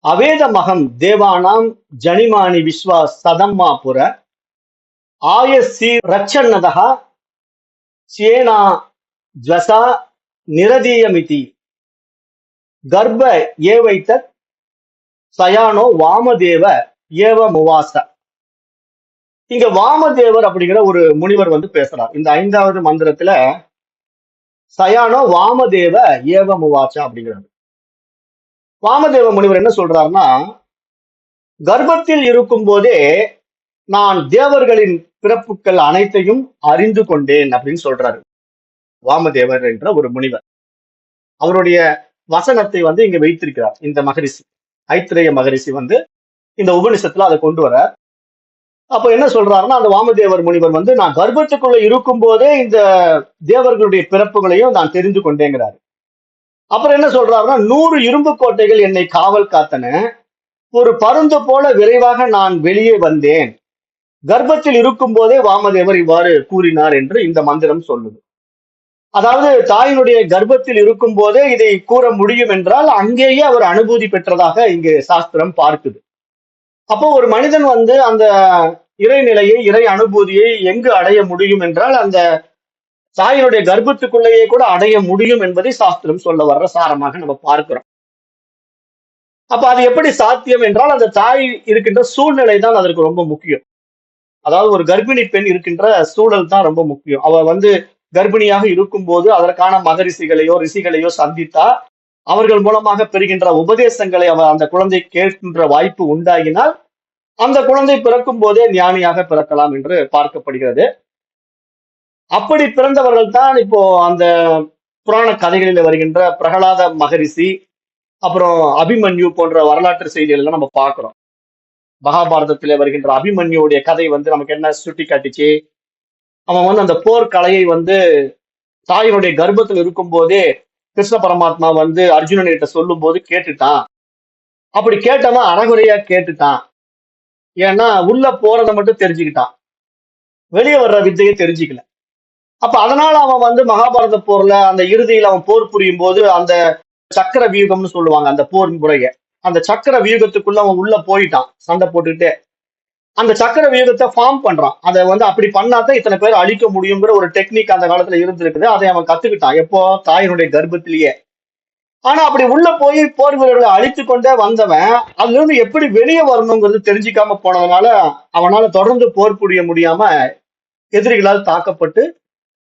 அவேதமகம் தேவானாம் ஜனிமானி விஸ்வா சதம்மா புர ஆயசி ரச்சன்னதா சேனா ஜ்வசா நிரதீயமிதி கர்ப்ப ஏவைத்தத் சயானோ வாமதேவ ஏவ முவாச. இங்க வாமதேவர் அப்படிங்கிற ஒரு முனிவர் பேசுறார். இந்த 5வது மந்திரத்துல சயானோ வாமதேவ ஏவ முவாசா அப்படிங்கிறார். வாமதேவ முனிவர் என்ன சொல்றாருன்னா, கர்ப்பத்தில் இருக்கும் போதே நான் தேவர்களின் பிறப்புகள் அனைத்தையும் அறிந்து கொண்டேன் அப்படின்னு சொல்றாரு வாமதேவர் என்ற ஒரு முனிவர். அவருடைய வசனத்தை இங்க வைத்திருக்கிறார் இந்த மகரிஷி, ஐத்திரேய மகரிஷி இந்த உபநிஷத்துல அதை கொண்டு வர. அப்ப என்ன சொல்றாருன்னா, அந்த வாமதேவர் முனிவர் நான் கர்ப்பத்துக்குள்ள இருக்கும் போதே இந்த தேவர்களுடைய பிறப்புகளையும் நான் தெரிந்து கொண்டேங்கிறாரு. அப்புறம் என்ன சொல்றாருன்னா, 100 இரும்பு கோட்டைகள் என்னை காவல் காத்தன, ஒரு பருந்து போல விரைவாக நான் வெளியே வந்தேன், கர்ப்பத்தில் இருக்கும் போதே வாமதேவர் இவ்வாறு கூறினார் என்று இந்த மந்திரம் சொல்லுது. அதாவது தாயினுடைய கர்ப்பத்தில் இருக்கும் போதே இதை கூற முடியும் என்றால் அங்கேயே அவர் அனுபூதி பெற்றதாக இங்கு சாஸ்திரம் பார்க்குது. அப்போ ஒரு மனிதன் வந்து அந்த இறைநிலையை, இறை அனுபூதியை எங்கு அடைய முடியும் என்றால் அந்த தாயினுடைய கர்ப்பத்துக்குள்ளேயே கூட அடைய முடியும் என்பதை சாஸ்திரம் சொல்ல வர்ற சாரமாக நம்ம பார்க்கிறோம். அப்ப அது எப்படி சாத்தியம் என்றால் அந்த தாய் இருக்கின்ற சூழ்நிலை தான் அதற்கு ரொம்ப முக்கியம். அதாவது ஒரு கர்ப்பிணி பெண் இருக்கின்ற சூழல் தான் ரொம்ப முக்கியம். அவ வந்து கர்ப்பிணியாக இருக்கும்போது அதற்கான மகரிஷிகளையோ ரிஷிகளையோ சந்தித்தா அவர்கள் மூலமாக பெறுகின்ற உபதேசங்களை அவ அந்த குழந்தை கேட்கின்ற வாய்ப்பு உண்டாகினால் அந்த குழந்தை பிறக்கும் போதே ஞானியாக பிறக்கலாம் என்று பார்க்கப்படுகிறது. அப்படி பிறந்தவர்கள் தான் இப்போ அந்த புராண கதைகளில் வருகின்ற பிரகலாத மகரிஷி, அப்புறம் அபிமன்யு போன்ற வரலாற்று செய்திகள் எல்லாம் நம்ம பார்க்கிறோம். மகாபாரதத்திலே வருகின்ற அபிமன்யுடைய கதை வந்து நமக்கு என்ன சுட்டி காட்டுச்சு? அவன் வந்து அந்த போர்க்கலையை வந்து தாயினுடைய கர்ப்பத்தில் இருக்கும் போதே கிருஷ்ண பரமாத்மா வந்து அர்ஜுனன் கிட்ட சொல்லும் போது கேட்டுட்டான். அப்படி கேட்டவன் அறகுறையா கேட்டுட்டான். ஏன்னா உள்ள போறதை மட்டும் தெரிஞ்சுக்கிட்டான், வெளியே வர்ற வித்தையை தெரிஞ்சுக்கல. அப்ப அதனால அவன் வந்து மகாபாரத போர்ல அந்த இறுதியில் அவன் போர் புரியும் போது அந்த சக்கர வியூகம்னு சொல்லுவாங்க அந்த போர் முறைய, அந்த சக்கர வியூகத்துக்குள்ள அவன் உள்ள போயிட்டான் சண்டை போட்டுக்கிட்டே. அந்த சக்கர வியூகத்தை ஃபார்ம் பண்றான். அதை வந்து அப்படி பண்ணாதான் இத்தனை பேர் அழிக்க முடியுங்கிற ஒரு டெக்னிக் அந்த காலத்துல இருந்திருக்குது. அதை அவன் கத்துக்கிட்டான் எப்போ? தாயினுடைய கர்ப்பத்திலேயே. ஆனா அப்படி உள்ள போய் போர் வீரர்களை அழித்து கொண்டே வந்தவன் அதுல இருந்து எப்படி வெளியே வரணுங்கிறது தெரிஞ்சுக்காம போனதுனால அவனால தொடர்ந்து போர் புரிய முடியாம எதிரிகளால் தாக்கப்பட்டு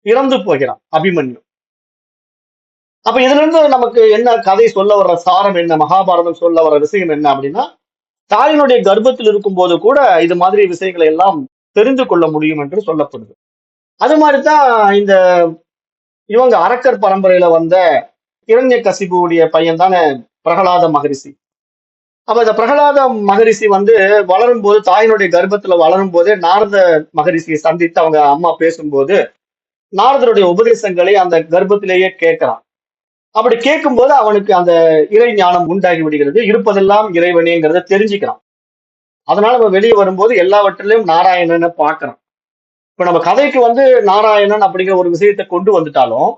இறந்து போகிறான் அபிமன்யு. அப்ப இதுல இருந்து நமக்கு என்ன கதை சொல்ல வர்ற சாரம் என்ன, மகாபாரதம் சொல்ல வர்ற விஷயம் என்ன அப்படின்னா, தாயினுடைய கர்ப்பத்தில் இருக்கும் போது கூட இது மாதிரி விஷயங்களை எல்லாம் தெரிந்து கொள்ள முடியும் என்று சொல்லப்படுது. அது மாதிரிதான் இந்த இவங்க அரக்கர் பரம்பரையில வந்த இரண்யகசிபுவுடைய பையன் தானே பிரகலாத மகரிஷி. அப்ப இந்த பிரகலாத மகரிஷி வந்து வளரும் போது தாயினுடைய கர்ப்பத்துல வளரும் போதே நாரத மகரிஷியை சந்தித்து அவங்க அம்மா பேசும்போது நாரதருடைய உபதேசங்களை அந்த கர்ப்பத்திலேயே கேட்கிறான். அப்படி கேட்கும்போது அவனுக்கு அந்த இறை ஞானம் உண்டாகி விடுகிறது, இருப்பதெல்லாம் இறைவனேங்கிறத தெரிஞ்சுக்கிறான். அதனால நம்ம வெளியே வரும்போது எல்லாவற்றிலையும் நாராயணனை பார்க்கிறான். இப்ப நம்ம கதைக்கு வந்து நாராயணன் அப்படிங்கிற ஒரு விஷயத்தை கொண்டு வந்துட்டாலும்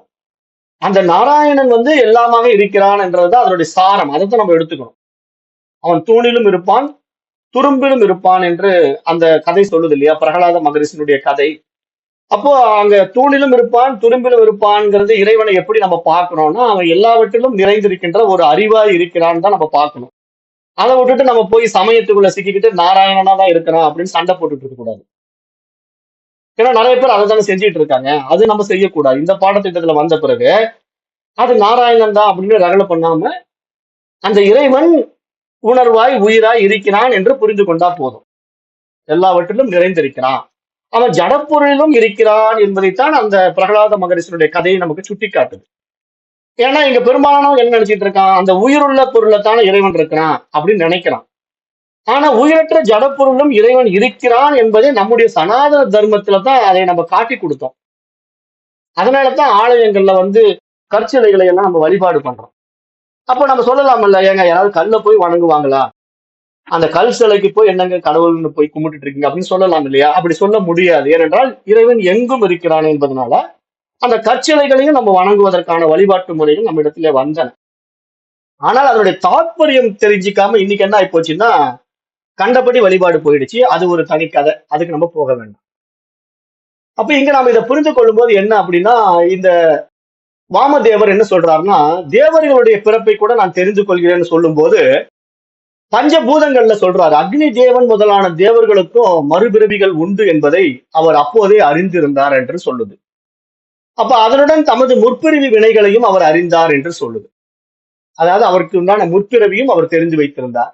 அந்த நாராயணன் வந்து எல்லாமாக இருக்கிறான் என்றதுதான் அதனுடைய சாரம். அதைத்தான் நம்ம எடுத்துக்கணும். அவன் தூணிலும் இருப்பான், துரும்பிலும் இருப்பான் என்று அந்த கதை சொல்லுது இல்லையா, பிரகலாத மகரிஷினுடைய கதை. அப்போ அங்க தூணிலும் இருப்பான், துரும்பிலும் இருப்பான்ங்கிறது இறைவனை எப்படி நம்ம பார்க்கணும்னா அவன் எல்லாவற்றிலும் நிறைந்திருக்கின்ற ஒரு அறிவாய் இருக்கிறான்னு தான் நம்ம பார்க்கணும். அதை விட்டுட்டு நம்ம போய் சமயத்துக்குள்ள சிக்கிக்கிட்டு நாராயணனா தான் இருக்கிறான் அப்படின்னு சண்டை போட்டுட்டு இருக்க கூடாது. ஏன்னா நிறைய பேர் அதை தானே செஞ்சுட்டு இருக்காங்க. அது நம்ம செய்யக்கூடாது. இந்த பாடத்திட்டத்துல வந்த பிறகு அது நாராயணன் தான் அப்படின்னு ரகலை பண்ணாம அந்த இறைவன் உணர்வாய் உயிராய் இருக்கிறான் என்று புரிந்து கொண்டா போதும். எல்லாவற்றிலும் நிறைந்திருக்கிறான், அவன் ஜடப்பொருளிலும் இருக்கிறான் என்பதைத்தான் அந்த பிரகலாத மகரிஷனுடைய கதையை நமக்கு சுட்டி காட்டுது. ஏன்னா இங்க பெரும்பாலானவங்க என்ன நினைச்சிட்டு இருக்கான், அந்த உயிருள்ள பொருளைத்தான இறைவன் இருக்கிறான் அப்படின்னு நினைக்கிறான். ஆனா உயிரற்ற ஜடப்பொருளும் இறைவன் இருக்கிறான் என்பதை நம்முடைய சனாதன தர்மத்துல தான் அதை நம்ம காட்டி கொடுத்தோம். அதனாலதான் ஆலயங்கள்ல வந்து கற்சிலைகளை எல்லாம் நம்ம வழிபாடு பண்றோம். அப்ப நம்ம சொல்லலாம் இல்ல, ஏங்க யாராவது கல்ல போய் வணங்குவாங்களா, அந்த கல் சிலைக்கு போய் என்னங்க கடவுள்னு போய் கும்பிட்டு இருக்கீங்க அப்படின்னு சொல்லலாம் இல்லையா? அப்படி சொல்ல முடியாது. ஏனென்றால் இறைவன் எங்கும் இருக்கிறான் என்பதனால அந்த கற்சிலைகளையும் நம்ம வணங்குவதற்கான வழிபாட்டு முறைகள் நம்ம இடத்துல வந்தன. ஆனால் அதனுடைய தாற்பயம் தெரிஞ்சுக்காம இன்னைக்கு என்ன ஆகி போச்சுன்னா கண்டபடி வழிபாடு போயிடுச்சு. அது ஒரு தனி கதை, அதுக்கு நம்ம போக வேண்டாம். அப்ப இங்க நாம இதை புரிந்து கொள்ளும் போது என்ன அப்படின்னா, இந்த வாமதேவர் என்ன சொல்றாருன்னா, தேவர்களுடைய பிறப்பை கூட நான் தெரிந்து கொள்கிறேன்னு சொல்லும் போது பஞ்சபூதங்கள்ல சொல்றாரு, அக்னி தேவன் முதலான தேவர்களுக்கும் மறுபிறவிகள் உண்டு என்பதை அவர் அப்போதே அறிந்திருந்தார் என்று சொல்லுது. அப்ப அதனுடன் தமது முற்பிறவி வினைகளையும் அவர் அறிந்தார் என்று சொல்லுது. அதாவது அவருக்கு உண்டான முற்பிறவியும் அவர் தெரிந்து வைத்திருந்தார்.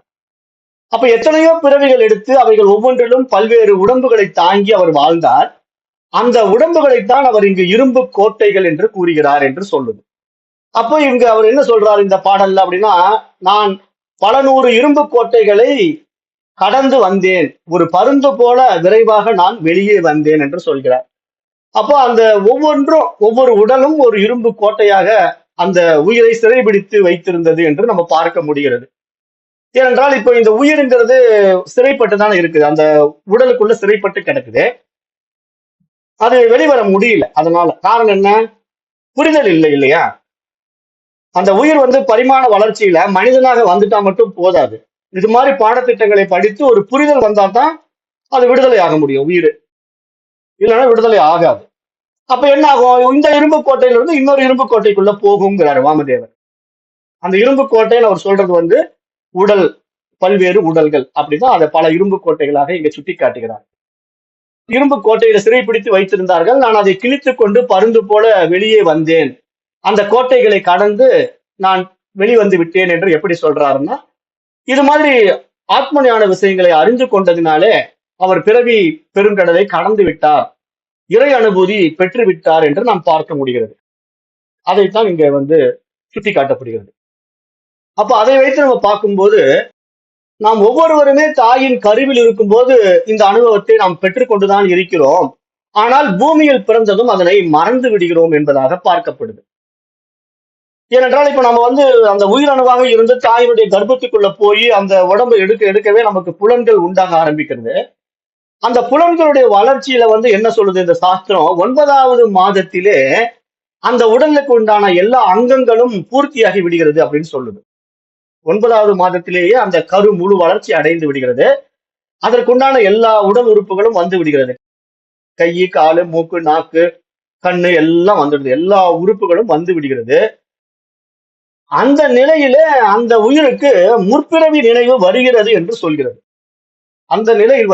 அப்ப எத்தனையோ பிறவிகள் எடுத்து அவைகள் ஒவ்வொன்றிலும் பல்வேறு உடம்புகளை தாங்கி அவர் வாழ்ந்தார். அந்த உடம்புகளைத்தான் அவர் இங்கு இரும்பு கோட்டைகள் என்று கூறுகிறார் என்று சொல்லுது. அப்போ இங்க அவர் என்ன சொல்றாரு இந்த பாடல்ல அப்படின்னா, நான் பல நூறு இரும்பு கோட்டைகளை கடந்து வந்தேன், ஒரு பருந்து போல விரைவாக நான் வெளியே வந்தேன் என்று சொல்கிறார். அப்போ அந்த ஒவ்வொன்றும் ஒவ்வொரு உடலும் ஒரு இரும்பு கோட்டையாக அந்த உயிரை சிறைபிடித்து வைத்திருந்தது என்று நம்ம பார்க்க முடிகிறது. ஏனென்றால் இப்போ இந்த உயிருங்கிறது சிறைப்பட்டு தானே இருக்குது, அந்த உடலுக்குள்ள சிறைப்பட்டு கிடக்குது. அது வெளிவர முடியல. அதனால காரணம் என்ன? புரிதல் இல்லை இல்லையா? அந்த உயிர் பரிமாண வளர்ச்சியில மனிதனாக வந்துட்டா மட்டும் போதாது. இது மாதிரி பாடத்திட்டங்களை படித்து ஒரு புரிதல் வந்தா தான் அது விடுதலை ஆக முடியும் உயிர். இல்லைன்னா விடுதலை ஆகாது. அப்ப என்ன ஆகும்? இந்த இரும்பு கோட்டையில இருந்து இன்னொரு இரும்பு கோட்டைக்குள்ள போகுங்கிறாரு வாமதேவர். அந்த இரும்பு கோட்டைன்னு அவர் சொல்றது உடல், பல்வேறு உடல்கள் அப்படிதான் அதை பல இரும்பு கோட்டைகளாக இங்க சுட்டி காட்டுகிறார். இரும்பு கோட்டையில சிறைப்பிடித்து வைத்திருந்தார்கள். நான் அதை கிழித்துக் கொண்டு பருந்து போல வெளியே வந்தேன். அந்த கோட்டைகளை கடந்து நான் வெளிவந்து விட்டேன் என்று எப்படி சொல்றாருன்னா, இது மாதிரி ஆத்ம ஞான விஷயங்களை அறிந்து கொண்டதினாலே அவர் பிறவி பெருங்கடலை கடந்து விட்டார், இறை அனுபூதி பெற்று விட்டார் என்று நாம் பார்க்க முடிகிறது. அதைத்தான் இங்க சுட்டி காட்டப்படுகிறது. அப்ப அதை வைத்து நம்ம பார்க்கும்போது, நாம் ஒவ்வொருவருமே தாயின் கருவில் இருக்கும்போது இந்த அனுபவத்தை நாம் பெற்றுக்கொண்டுதான் இருக்கிறோம். ஆனால் பூமியில் பிறந்ததும் அதனை மறந்து விடுகிறோம் என்பதாக பார்க்கப்படுது. ஏனென்றால் இப்ப நம்ம அந்த உயிரணுவாக இருந்து தாயினுடைய கர்ப்பத்துக்குள்ள போய் அந்த உடம்பை எடுக்கவே நமக்கு புலன்கள் உண்டாக ஆரம்பிக்கிறது. அந்த புலன்களுடைய வளர்ச்சியில என்ன சொல்லுது இந்த சாஸ்திரம்? 9வது மாதத்திலே அந்த உடலுக்கு உண்டான எல்லா அங்கங்களும் பூர்த்தியாகி விடுகிறது அப்படின்னு சொல்லுது. 9வது மாதத்திலேயே அந்த கரு முழு வளர்ச்சி அடைந்து விடுகிறது. அதற்குண்டான எல்லா உடல் உறுப்புகளும் வந்து விடுகிறது. கை, காலு, மூக்கு, நாக்கு, கண்ணு எல்லாம் வந்துடுது. எல்லா உறுப்புகளும் வந்து விடுகிறது. அந்த நிலையிலே அந்த உயிருக்கு முற்பிறவி நினைவு வருகிறது என்று சொல்கிறது. அந்த நிலையில்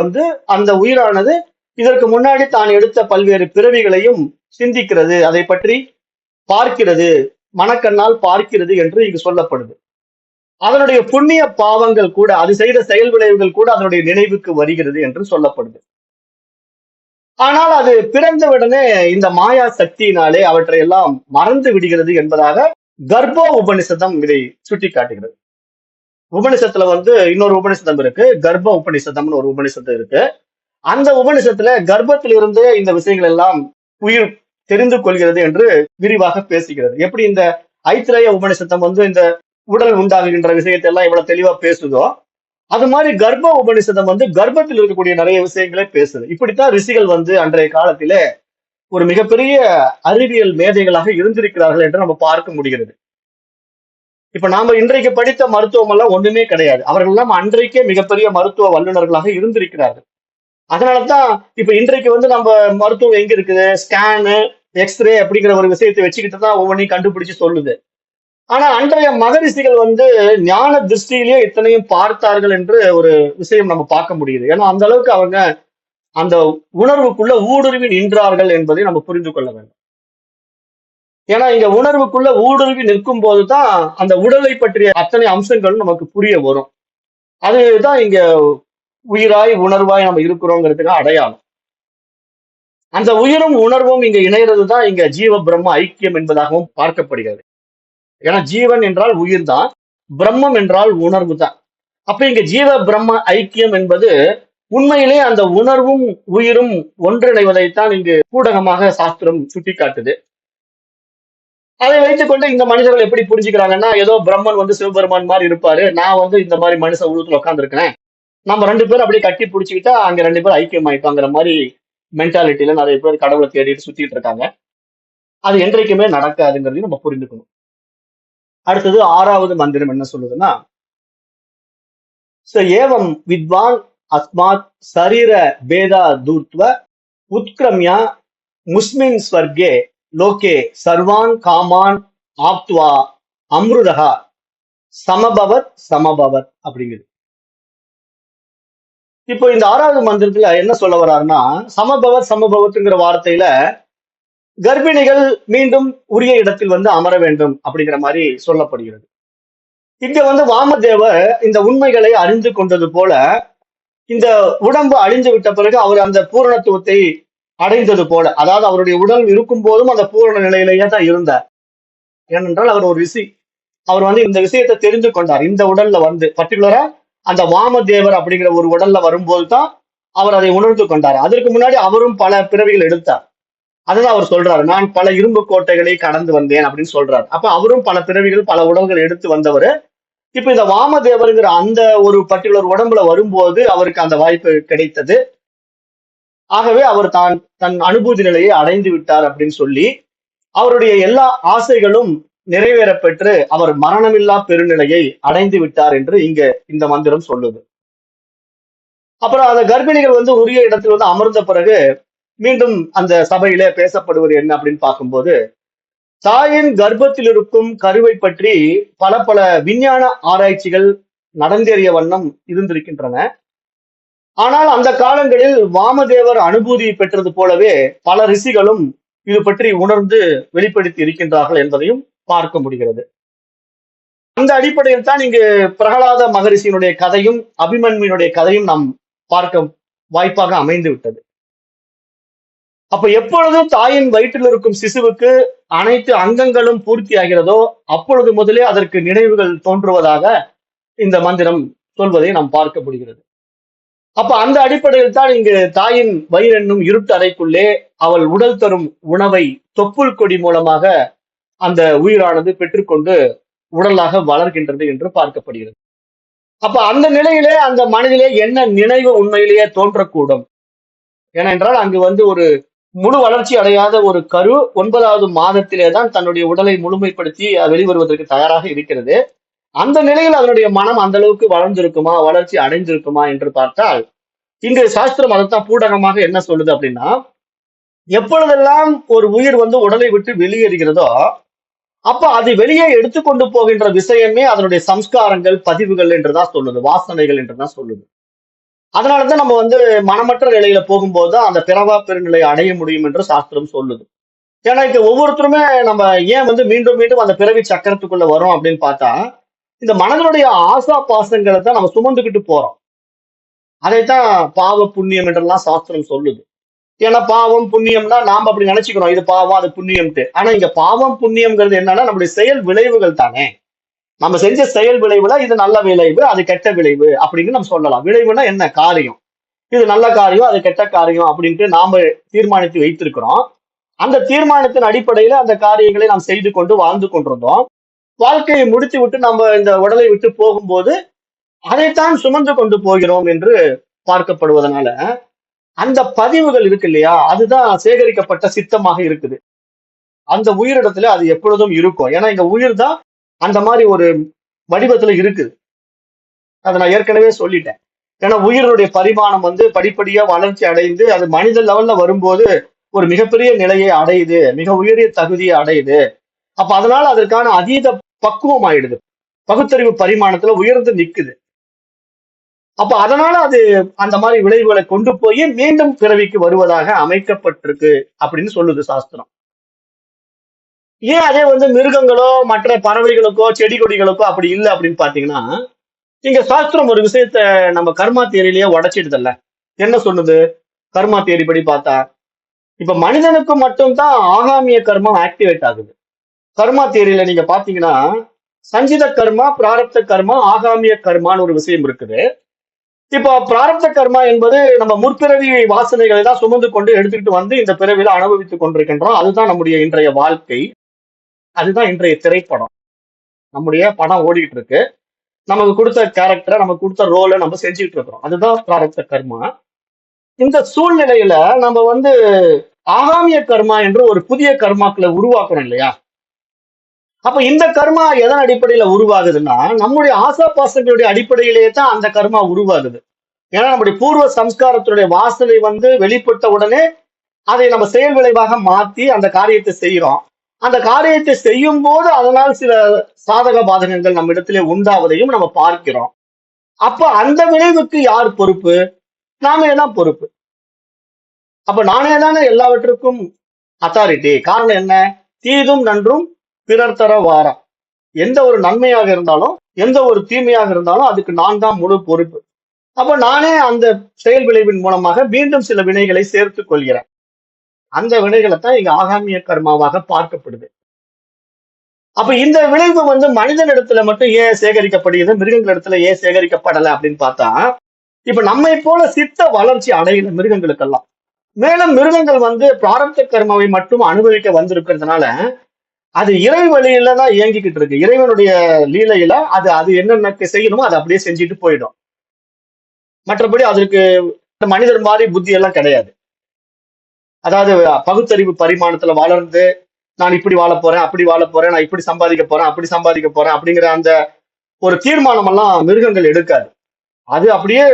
அந்த உயிரானது இதற்கு முன்னாடி தான் எடுத்த பல்வேறு பிறவிகளையும் சிந்திக்கிறது, அதை பற்றி பார்க்கிறது, மனக்கண்ணால் பார்க்கிறது என்று இங்கு சொல்லப்படுது. அதனுடைய புண்ணிய பாவங்கள் கூட, அது செய்த செயல் விளைவுகள் கூட அதனுடைய நினைவுக்கு வருகிறது என்று சொல்லப்படுது. ஆனால் அது பிறந்தவுடனே இந்த மாயா சக்தியினாலே அவற்றை எல்லாம் மறந்து விடுகிறது என்பதாக கர்ப்ப உபனிஷதம் இதை சுட்டி காட்டுகிறது. உபனிஷத்துல இன்னொரு உபனிஷதம் இருக்கு, கர்ப்ப உபனிஷதம்னு ஒரு உபனிஷத்து இருக்கு. அந்த உபனிஷத்துல கர்ப்பத்திலிருந்தே இந்த விஷயங்கள் எல்லாம் உயிர் தெரிந்து கொள்கிறது என்று விரிவாக பேசுகிறது. எப்படி இந்த ஐத்திரேய உபனிஷத்தம் இந்த உடல் உண்டாகுகின்ற விஷயத்தை எல்லாம் இவ்வளவு தெளிவா பேசுதோ, அது மாதிரி கர்ப்ப உபனிஷதம் கர்ப்பத்தில் இருக்கக்கூடிய நிறைய விஷயங்களே பேசுது. இப்படித்தான் ரிஷிகள் அன்றைய காலத்திலே ஒரு மிகப்பெரிய அறிவியல் மேதைகளாக இருந்திருக்கிறார்கள் என்று நம்ம பார்க்க முடிகிறது. இப்ப நாம இன்றைக்கு படித்த மருத்துவம் எல்லாம் ஒண்ணுமே கிடையாது. அவர்கள் எல்லாம் அன்றைக்கே மிகப்பெரிய மருத்துவ வல்லுநர்களாக இருந்திருக்கிறார்கள். அதனாலதான் இப்ப இன்றைக்கு நம்ம மருத்துவம் எங்க இருக்குது? ஸ்கேனு, எக்ஸ்ரே அப்படிங்கிற ஒரு விஷயத்தை வச்சுக்கிட்டு தான் ஒவ்வொன்றையும் கண்டுபிடிச்சு சொல்லுது. ஆனா அன்றைய மகரிஷிகள் ஞான திருஷ்டியிலேயே இத்தனையும் பார்த்தார்கள் என்று ஒரு விஷயம் நம்ம பார்க்க முடியுது. ஏன்னா அந்த அளவுக்கு அவங்க அந்த உணர்வுக்குள்ள ஊடுருவி நின்றார்கள் என்பதை நம்ம புரிந்து கொள்ள வேண்டும். ஏன்னா இங்க உணர்வுக்குள்ள ஊடுருவி நிற்கும் போதுதான் அந்த உடலை பற்றிய அத்தனை அம்சங்களும் நமக்கு புரிய வரும். அதுதான் இங்க உயிராய் உணர்வாய் நம்ம இருக்கிறோங்கிறதுக்கு அடையாளம். அந்த உயிரும் உணர்வும் இங்க இணைகிறது தான் இங்க ஜீவ பிரம்ம ஐக்கியம் என்பதாகவும் பார்க்கப்படுகிறது. ஏன்னா ஜீவன் என்றால் உயிர் தான், பிரம்மம் என்றால் உணர்வு தான். அப்ப இங்க ஜீவ பிரம்ம ஐக்கியம் என்பது உண்மையிலே அந்த உணர்வும் உயிரும் ஒன்றிணைவதைத்தான் இங்கு ஊடகமாக சாஸ்திரம் சுட்டிக்காட்டுது. அதை வைத்துக்கொண்டு இந்த மனிதர்கள் எப்படி புரிஞ்சுக்கிறாங்கன்னா, ஏதோ பிரம்மன் சிவபெருமான் மாதிரி இருப்பாரு, நான் இந்த மாதிரி மனுஷ உலகத்துல உட்காந்துருக்கேன், நம்ம 2 பேரும் அப்படியே கட்டி பிடிச்சிக்கிட்டா அங்க 2 பேரும் ஐக்கியம் ஆயிட்டாங்கிற மாதிரி மென்டாலிட்டியில நிறைய பேர் கடவுளை தேடிட்டு சுத்திட்டு இருக்காங்க. அது என்றைக்குமே நடக்காதுங்கிறதையும் நம்ம புரிந்துக்கணும். அடுத்தது 6வது மந்திரம் என்ன சொல்லுதுன்னா, ஏவம் வித்வான் அஸ்மாத் சரீர பேதா தூர்த்வ உத்கிரம்யா முஸ்மின் ஸ்வர்கே லோகே சர்வான் காமான் ஆப்துவா அம்ருதஹா சமபவத் சமபவத் அப்படிங்குது. இப்போ இந்த 6வது மந்திரத்துல என்ன சொல்ல வர்றாருன்னா, சமபவத் சமபவத்துங்கிற வார்த்தையில கர்ப்பிணிகள் மீண்டும் உரிய இடத்தில் அமர வேண்டும் அப்படிங்கிற மாதிரி சொல்லப்படுகிறது. இங்க வாமதேவர் இந்த உண்மைகளை அறிந்து கொண்டது போல இந்த உடம்பு அழிந்து விட்ட பிறகு அவர் அந்த பூரணத்துவத்தை அடைந்தது போல, அதாவது அவருடைய உடல் இருக்கும் போதும் அந்த பூரண நிலையிலேயே தான் இருந்தார். ஏனென்றால் அவர் ஒரு ரிஷி. அவர் இந்த விஷயத்தை தெரிந்து கொண்டார். இந்த உடல்ல பர்டிகுலரா அந்த வாமதேவர் அப்படிங்கிற ஒரு உடல்ல வரும்போது தான் அவர் அதை உணர்ந்து கொண்டார். அதற்கு முன்னாடி அவரும் பல பிறவிகள் எடுத்தார். அதுதான் அவர் சொல்றாரு. நான் பல இரும்பு கோட்டைகளை கடந்து வந்தேன் அப்படின்னு சொல்றாரு. அப்ப அவரும் பல பிறவிகள், பல உடல்கள் எடுத்து வந்தவரு. இப்ப இந்த வாமதேவருங்கிற அந்த ஒரு பர்டிகுலர் உடம்புல வரும்போது அவருக்கு அந்த வாய்ப்பு கிடைத்தது. ஆகவே அவர் தன் அனுபூதி நிலையை அடைந்து விட்டார் அப்படின்னு சொல்லி அவருடைய எல்லா ஆசைகளும் நிறைவேற பெற்று அவர் மரணமில்லா பெருநிலையை அடைந்து விட்டார் என்று இங்க இந்த மந்திரம் சொல்லுது. அப்புறம் அந்த கர்ப்பிணிகள் உரிய இடத்தில் அமர்ந்த பிறகு மீண்டும் அந்த சபையில பேசப்படுவது என்ன அப்படின்னு பார்க்கும்போது, தாயின் கர்ப்பத்தில் இருக்கும் கருவை பற்றி பல பல விஞ்ஞான ஆராய்ச்சிகள் நடந்தேறிய வண்ணம் இருந்திருக்கின்றன. ஆனால் அந்த காலங்களில் வாமதேவர் அனுபூதி பெற்றது போலவே பல ரிஷிகளும் இது பற்றி உணர்ந்து வெளிப்படுத்தி இருக்கின்றார்கள் என்பதையும் பார்க்க முடிகிறது. அந்த அடிப்படையில் தான் இங்கு பிரகலாத மகரிஷியினுடைய கதையும் அபிமன்யுனுடைய கதையும் நாம் பார்க்க வாய்ப்பாக அமைந்து விட்டது. அப்ப எப்பொழுது தாயின் வயிற்றில் இருக்கும் சிசுவுக்கு அனைத்து அங்கங்களும் பூர்த்தி ஆகிறதோ அப்பொழுது முதலே அதற்கு நினைவுகள் தோன்றுவதாக இந்த மந்திரம் சொல்வதை நாம் பார்க்க முடிகிறது. அப்ப அந்த அடிப்படையில் தான் இங்கு தாயின் வயிறு என்னும் இருட்டு அறைக்குள்ளே அவள் உடல் தரும் உணவை தொப்புள் கொடி மூலமாக அந்த உயிரானது பெற்றுக்கொண்டு உடலாக வளர்கின்றது என்று பார்க்கப்படுகிறது. அப்ப அந்த நிலையிலே அந்த மனதிலே என்ன நினைவு உண்மையிலேயே தோன்றக்கூடும். ஏனென்றால் அங்கு ஒரு முழு வளர்ச்சி அடையாத ஒரு கரு 9வது மாதத்திலே தான் தன்னுடைய உடலை முழுமைப்படுத்தி வெளிவருவதற்கு தயாராக இருக்கிறது. அந்த நிலையில் அதனுடைய மனம் அந்த அளவுக்கு வளர்ந்திருக்குமா, வளர்ச்சி அடைந்திருக்குமா என்று பார்த்தால் இங்கு சாஸ்திரம் அதைத்தான் பூடகமாக என்ன சொல்லுது அப்படின்னா, எப்பொழுதெல்லாம் ஒரு உயிர் உடலை விட்டு வெளியேறுகிறதோ அப்ப அது வெளியே எடுத்துக்கொண்டு போகின்ற விஷயமே அதனுடைய சம்ஸ்காரங்கள், பதிவுகள் என்றுதான் சொல்லுது, வாசனைகள் என்றுதான் சொல்லுது. அதனாலதான் நம்ம மனமற்ற நிலையில போகும்போது அந்த பிறவா பெருநிலை அடைய முடியும் என்று சாஸ்திரம் சொல்லுது. ஏன்னா இது ஒவ்வொருத்தருமே நம்ம ஏன் மீண்டும் மீண்டும் அந்த பிறவி சக்கரத்துக்குள்ள வரோம் அப்படின்னு பார்த்தா, இந்த மனதனுடைய ஆசா பாசங்களை தான் நம்ம சுமந்துக்கிட்டு போறோம். அதைத்தான் பாவ புண்ணியம் என்றெல்லாம் சாஸ்திரம் சொல்லுது. ஏன்னா பாவம் புண்ணியம்னா நாம அப்படி நினைச்சுக்கிறோம், இது பாவம் அது புண்ணியம்ட்டு. ஆனா இங்க பாவம் புண்ணியம்ங்கிறது என்னன்னா நம்முடைய செயல் விளைவுகள் தானே. நம்ம செஞ்ச செயல் விளைவுல இது நல்ல விளைவு, அது கெட்ட விளைவு அப்படின்னு நம்ம சொல்லலாம். விளைவுனா என்ன? காரியம். இது நல்ல காரியம், அது கெட்ட காரியம் அப்படின்ட்டு நாம தீர்மானித்து வைத்திருக்கிறோம். அந்த தீர்மானத்தின் அடிப்படையில அந்த காரியங்களை நாம் செய்து கொண்டு வாழ்ந்து கொண்டிருந்தோம். வாழ்க்கையை முடித்து விட்டு நம்ம இந்த உடலை விட்டு போகும்போது அதைத்தான் சுமந்து கொண்டு போகிறோம் என்று பார்க்கப்படுவதனால அந்த பதிவுகள் இருக்கு இல்லையா, அதுதான் சேகரிக்கப்பட்ட சித்தமாக இருக்குது. அந்த உயிரிடத்துல அது எப்பொழுதும் இருக்கும். ஏன்னா இங்க உயிர் தான் அந்த மாதிரி ஒரு வடிவத்துல இருக்குது. அதை நான் ஏற்கனவே சொல்லிட்டேன். ஏன்னா உயிரினுடைய பரிமாணம் படிப்படியா வளர்ச்சி அடைந்து அது மனித லெவல்ல வரும்போது ஒரு மிகப்பெரிய நிலையை அடையுது, மிக உயரிய தகுதியை அடையுது. அப்ப அதனால அதற்கான அதீத பக்குவம் ஆயிடுது, பகுத்தறிவு பரிமாணத்துல உயர்ந்து நிக்குது. அப்ப அதனால அது அந்த மாதிரி விளைவுகளை கொண்டு போய் மீண்டும் பிறவிக்கு வருவதாக அமைக்கப்பட்டிருக்கு அப்படின்னு சொல்லுது சாஸ்திரம். ஏன் அதே மிருகங்களோ மற்ற பறவைகளுக்கோ செடி கொடிகளுக்கோ அப்படி இல்லை அப்படின்னு பாத்தீங்கன்னா, இங்க சாஸ்திரம் ஒரு விஷயத்த நம்ம கர்மா தியரிலேயே உடைச்சிடுதல்ல. என்ன சொல்லுது கர்மா தியரி படி பார்த்தா? இப்ப மனிதனுக்கு மட்டும்தான் ஆகாமிய கர்மம் ஆக்டிவேட் ஆகுது. கர்மா தியரியில நீங்க பாத்தீங்கன்னா சஞ்சித கர்மா, பிராரப்த கர்மா, ஆகாமிய கர்மான்னு ஒரு விஷயம் இருக்குது. இப்போ பிராரப்த கர்மா என்பது நம்ம முற்பிறவி வாசனைகளை தான் சுமந்து கொண்டு எடுத்துக்கிட்டு இந்த பிறவில அனுபவித்துக் கொண்டிருக்கின்றோம். அதுதான் நம்முடைய இன்றைய வாழ்க்கை, அதுதான் இன்றைய திரைப்படம். நம்முடைய படம் ஓடிக்கிட்டு இருக்கு, நமக்கு கொடுத்த கேரக்டரை, நமக்கு கொடுத்த ரோலை நம்ம செஞ்சுக்கிட்டு இருக்கிறோம். அதுதான் பிராரப்த கர்மா. இந்த சூழ்நிலையில நம்ம ஆகாமிய கர்மா என்று ஒரு புதிய கர்மாக்களை உருவாக்கணும் இல்லையா? அப்ப இந்த கர்மா எதன் அடிப்படையில உருவாகுதுன்னா நம்முடைய ஆசா பாசங்களுடைய அடிப்படையிலேயே தான் அந்த கர்மா உருவாகுது. ஏன்னா நம்முடைய பூர்வ சம்ஸ்காரத்துடைய வாசனை வெளிப்பட்ட உடனே அதை நம்ம செயல் விளைவாக மாத்தி அந்த காரியத்தை செய்யறோம். அந்த காரியத்தை செய்யும் போது அதனால் சில சாதக பாதகங்கள் நம்ம இடத்திலே உண்டாவதையும் நம்ம பார்க்கிறோம். அப்ப அந்த விளைவுக்கு யார் பொறுப்பு? நாமே தான் பொறுப்பு. அப்ப நானே தானே எல்லாவற்றுக்கும் அத்தாரிட்டி. காரணம் என்ன? தீதும் நன்றும் பிறர் தர வாரம். எந்த ஒரு நன்மையாக இருந்தாலும் எந்த ஒரு தீமையாக இருந்தாலும் அதுக்கு நான் தான் முழு பொறுப்பு. அப்ப நானே அந்த செயல் விளைவின் மூலமாக மீண்டும் சில வினைகளை சேர்த்துக் கொள்கிறேன். அந்த வினைகளை தான் இங்க ஆகாமிய கர்மாவாக பார்க்கப்படுது. அப்ப இந்த விளைவு மனிதனிடத்துல மட்டும் ஏன் சேகரிக்கப்படுகிறது, மிருகங்களிடத்துல ஏன் சேகரிக்கப்படலை அப்படின்னு பார்த்தா, இப்ப நம்மை போல சித்த வளர்ச்சி அடையில மிருகங்களுக்கெல்லாம் மேலும் மிருகங்கள் வந்து பிராரப்த கர்மாவை மட்டும் அனுபவிக்க வந்திருக்கிறதுனால அது இறை வழியில தான் இயங்கிக்கிட்டு இருக்கு. இறைவனுடைய லீலையில அது அது என்னென்ன செய்யணுமோ அதை அப்படியே செஞ்சுட்டு போயிடும். மற்றபடி அதற்கு மனிதர் மாதிரி புத்தி எல்லாம் கிடையாது. அதாவது பகுத்தறிவு பரிமாணத்துல வளர்ந்து நான் இப்படி வாழ போறேன், அப்படி வாழ போறேன், நான் இப்படி சம்பாதிக்க போறேன், அப்படி சம்பாதிக்க போறேன் அப்படிங்கிற அந்த ஒரு தீர்மானம் எல்லாம் மிருகங்கள் எடுக்காது. அது அப்படியே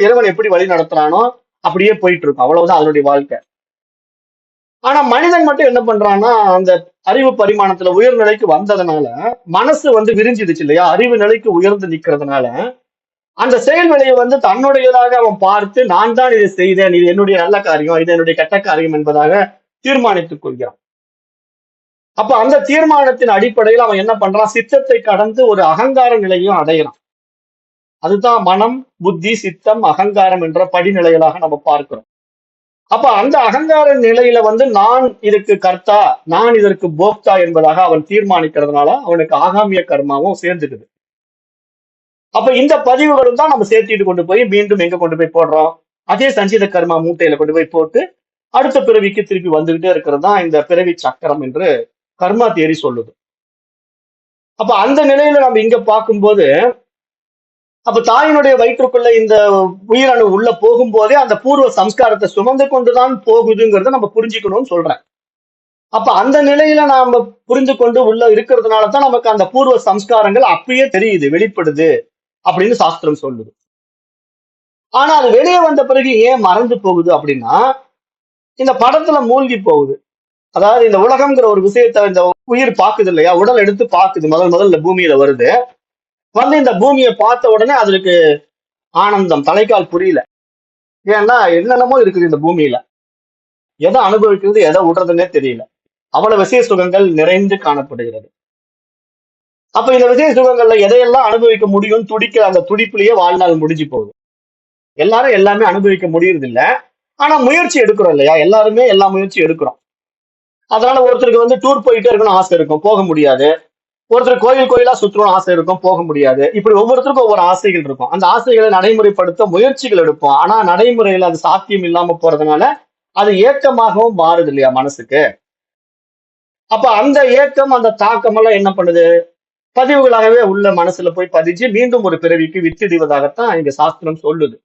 இறைவன் எப்படி வழி நடத்துறானோ அப்படியே போயிட்டு இருக்கும். அவ்வளவுதான் அதனுடைய வாழ்க்கை. ஆனா மனிதன் மட்டும் என்ன பண்றான்னா, அந்த அறிவு பரிமாணத்துல உயர்நிலைக்கு வந்ததுனால மனசு வந்து விரிஞ்சிடுச்சு இல்லையா? அறிவு நிலைக்கு உயர்ந்து நிக்கிறதுனால அந்த செயல்விளையை வந்து தன்னுடையதாக அவன் பார்த்து நான் தான் இதை செய்தேன், இது என்னுடைய நல்ல காரியம், இது என்னுடைய கெட்ட காரியம் என்பதாக தீர்மானித்துக் கொள்கிறான். அப்ப அந்த தீர்மானத்தின் அடிப்படையில் அவன் என்ன பண்றான்? சித்தத்தை கடந்து ஒரு அகங்கார நிலையும் அடைகிறான். அதுதான் மனம், புத்தி, சித்தம், அகங்காரம் என்ற படிநிலைகளாக நம்ம பார்க்கிறோம். அப்ப அந்த அகங்கார நிலையில வந்து நான் இதற்கு கர்த்தா, நான் இதற்கு போக்தா என்பதாக அவன் தீர்மானிக்கிறதுனால அவனுக்கு ஆகாமிய கர்மாவும் சேர்ந்துக்குது. அப்ப இந்த பதிவுகளும் தான் நம்ம சேர்த்திட்டு கொண்டு போய் மீண்டும் எங்க கொண்டு போய் போடுறோம்? அதே சஞ்சித கர்மா மூட்டையில கொண்டு போய் போட்டு அடுத்த பிறவிக்கு திருப்பி வந்துகிட்டே இருக்கிறது தான் இந்த பிறவி சக்கரம் என்று கர்மா தியரி சொல்லுது. அப்ப அந்த நிலையில நம்ம இங்க பார்க்கும்போது, அப்ப தாயினுடைய வயிற்றுக்குள்ள இந்த உயிரணு உள்ள போகும்போதே அந்த பூர்வ சம்ஸ்காரத்தை சுமந்து கொண்டுதான் போகுதுங்கிறத நம்ம புரிஞ்சுக்கணும்னு சொல்றேன். அப்ப அந்த நிலையில நாம புரிந்து கொண்டு உள்ள இருக்கிறதுனால தான் நமக்கு அந்த பூர்வ சம்ஸ்காரங்கள் அப்பயே தெரியுது, வெளிப்படுது அப்படின்னு சாஸ்திரம் சொல்லுது. ஆனா அது வெளியே வந்த பிறகு ஏன் மறந்து போகுது அப்படின்னா, இந்த படத்துல மூழ்கி போகுது. அதாவது இந்த உலகம்ங்கிற ஒரு விஷயத்த இந்த உயிர் பாக்குது இல்லையா? உடல் எடுத்து பாக்குது, முதல்ல பூமியில வருது. வந்து இந்த பூமியை பார்த்த உடனே அதுக்கு ஆனந்தம், தலைக்கால் புரியல. ஏன்னா என்னென்னமோ இருக்குது இந்த பூமியில. எதை அனுபவிக்கிறது, எதை விடுறதுன்னே தெரியல. அவ்வளவு விசேஷ சுகங்கள் நிறைந்து காணப்படுகிறது. அப்ப இந்த விசேஷ சுகங்கள்ல எதையெல்லாம் அனுபவிக்க முடியும் துடிக்கிற அந்த துடிப்புலயே வாழ்நாள் முடிஞ்சு போகுது. எல்லாரும் எல்லாமே அனுபவிக்க முடியறது இல்ல. ஆனா முயற்சி எடுக்கிறோம் இல்லையா? எல்லாருமே எல்லா முயற்சி எடுக்கிறோம். அதனால ஒருத்தருக்கு வந்து டூர் போயிட்டே இருக்கணும்னு ஆசை இருக்கும், போக முடியாது. ஒருத்தர் கோயில் கோயிலா சுற்றணும்னு ஆசை இருக்கும், போக முடியாது. இப்படி ஒவ்வொருத்தருக்கும் ஒவ்வொரு ஆசைகள் இருக்கும். அந்த ஆசைகளை நடைமுறைப்படுத்த முயற்சிகள் எடுப்போம். ஆனா நடைமுறையில அது சாத்தியம் இல்லாம போறதுனால அது ஏக்கமாகவும் மாறுது இல்லையா மனசுக்கு? அப்ப அந்த ஏக்கம், அந்த தாக்கம் எல்லாம் என்ன பண்ணுது? பதிவுகளாகவே உள்ள மனசுல போய் பதிஞ்சு மீண்டும் ஒரு பிறவிக்கு வித்திடுவதாகத்தான் இங்க சாஸ்திரம் சொல்லுது.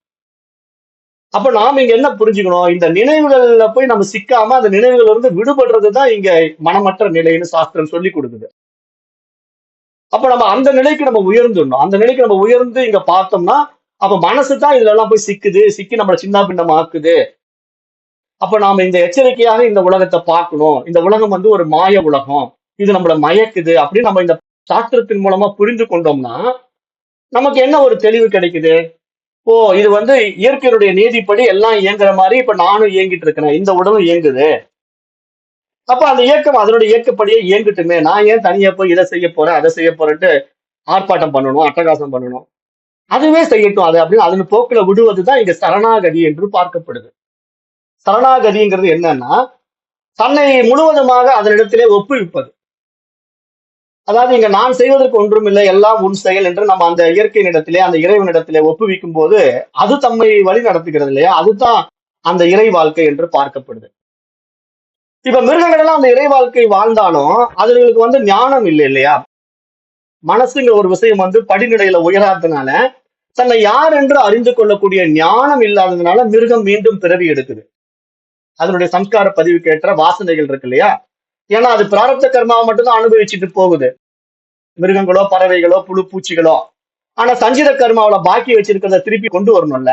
அப்ப நாம இங்க என்ன புரிஞ்சுக்கணும்? இந்த நினைவுகள்ல போய் நம்ம சிக்காம அந்த நினைவுகள் இருந்து விடுபடுறதுதான் இங்க மனமற்ற நிலைன்னு சாஸ்திரம் சொல்லி கொடுக்குது. அப்ப நம்ம அந்த நிலைக்கு நம்ம உயர்ந்துடணும். அந்த நிலைக்கு நம்ம உயர்ந்து இங்க பார்த்தோம்னா, அப்ப மனசு தான் இதுல எல்லாம் போய் சிக்குது, சிக்கி நம்மளை சின்ன பின்னம் ஆக்குது. அப்ப நாம இந்த எச்சரிக்கையாக இந்த உலகத்தை பார்க்கணும். இந்த உலகம் வந்து ஒரு மாய உலகம், இது நம்மள மயக்குது அப்படின்னு நம்ம இந்த சாஸ்திரத்தின் மூலமா புரிந்து கொண்டோம்னா நமக்கு என்ன ஒரு தெளிவு கிடைக்குது? ஓ, இது வந்து இயற்கையினுடைய நீதிப்படி எல்லாம் இயங்குற மாதிரி இப்ப நானும் இயங்கிட்டு இருக்கிறேன், இந்த உடலும் இயங்குது. அப்ப அந்த இயக்கம் அதனுடைய இயக்கப்படியே இயங்கட்டுமே, நான் ஏன் தனியா போய் இதை செய்ய போறேன், அதை செய்ய போறேன்ட்டு ஆர்ப்பாட்டம் பண்ணணும், அட்டகாசம் பண்ணணும். அதுவே செய்யட்டும் அது அப்படின்னு அதன் போக்குல விடுவதுதான் இங்க சரணாகதி என்று பார்க்கப்படுது. சரணாகதிங்கிறது என்னன்னா, தன்னை முழுவதுமாக அதனிடத்திலே ஒப்புவிப்பது. அதாவது இங்க நான் செய்வதற்கு ஒன்றும் இல்லை, எல்லாம் உன் செயல் என்று நம்ம அந்த இயற்கையினிடத்திலே, அந்த இறைவனிடத்திலே ஒப்புவிக்கும் போது அது தம்மை வழி நடத்துகிறது இல்லையா? அதுதான் அந்த இறை வாழ்க்கை என்று பார்க்கப்படுது. இப்ப மிருகங்கள் எல்லாம் அந்த இறை வாழ்க்கை வாழ்ந்தாலும் அதுகளுக்கு வந்து ஞானம் இல்லை இல்லையா? மனசுங்கிற ஒரு விஷயம் வந்து படிநிலையில உயராததுனால தன்னை யார் என்று அறிந்து கொள்ளக்கூடிய ஞானம் இல்லாததுனால மிருகம் மீண்டும் பிறவி எடுக்குது. அதனுடைய சம்ஸ்கார பதிவுக்கு ஏற்ற வாசனைகள் இருக்கு இல்லையா? ஏன்னா அது பிராரப்த கர்மாவை மட்டும்தான் அனுபவிச்சுட்டு போகுது. மிருகங்களோ, பறவைகளோ, புழு பூச்சிகளோ. ஆனா சஞ்சித கர்மாவில பாக்கி வச்சிருக்கிறத திருப்பி கொண்டு வரணும்ல.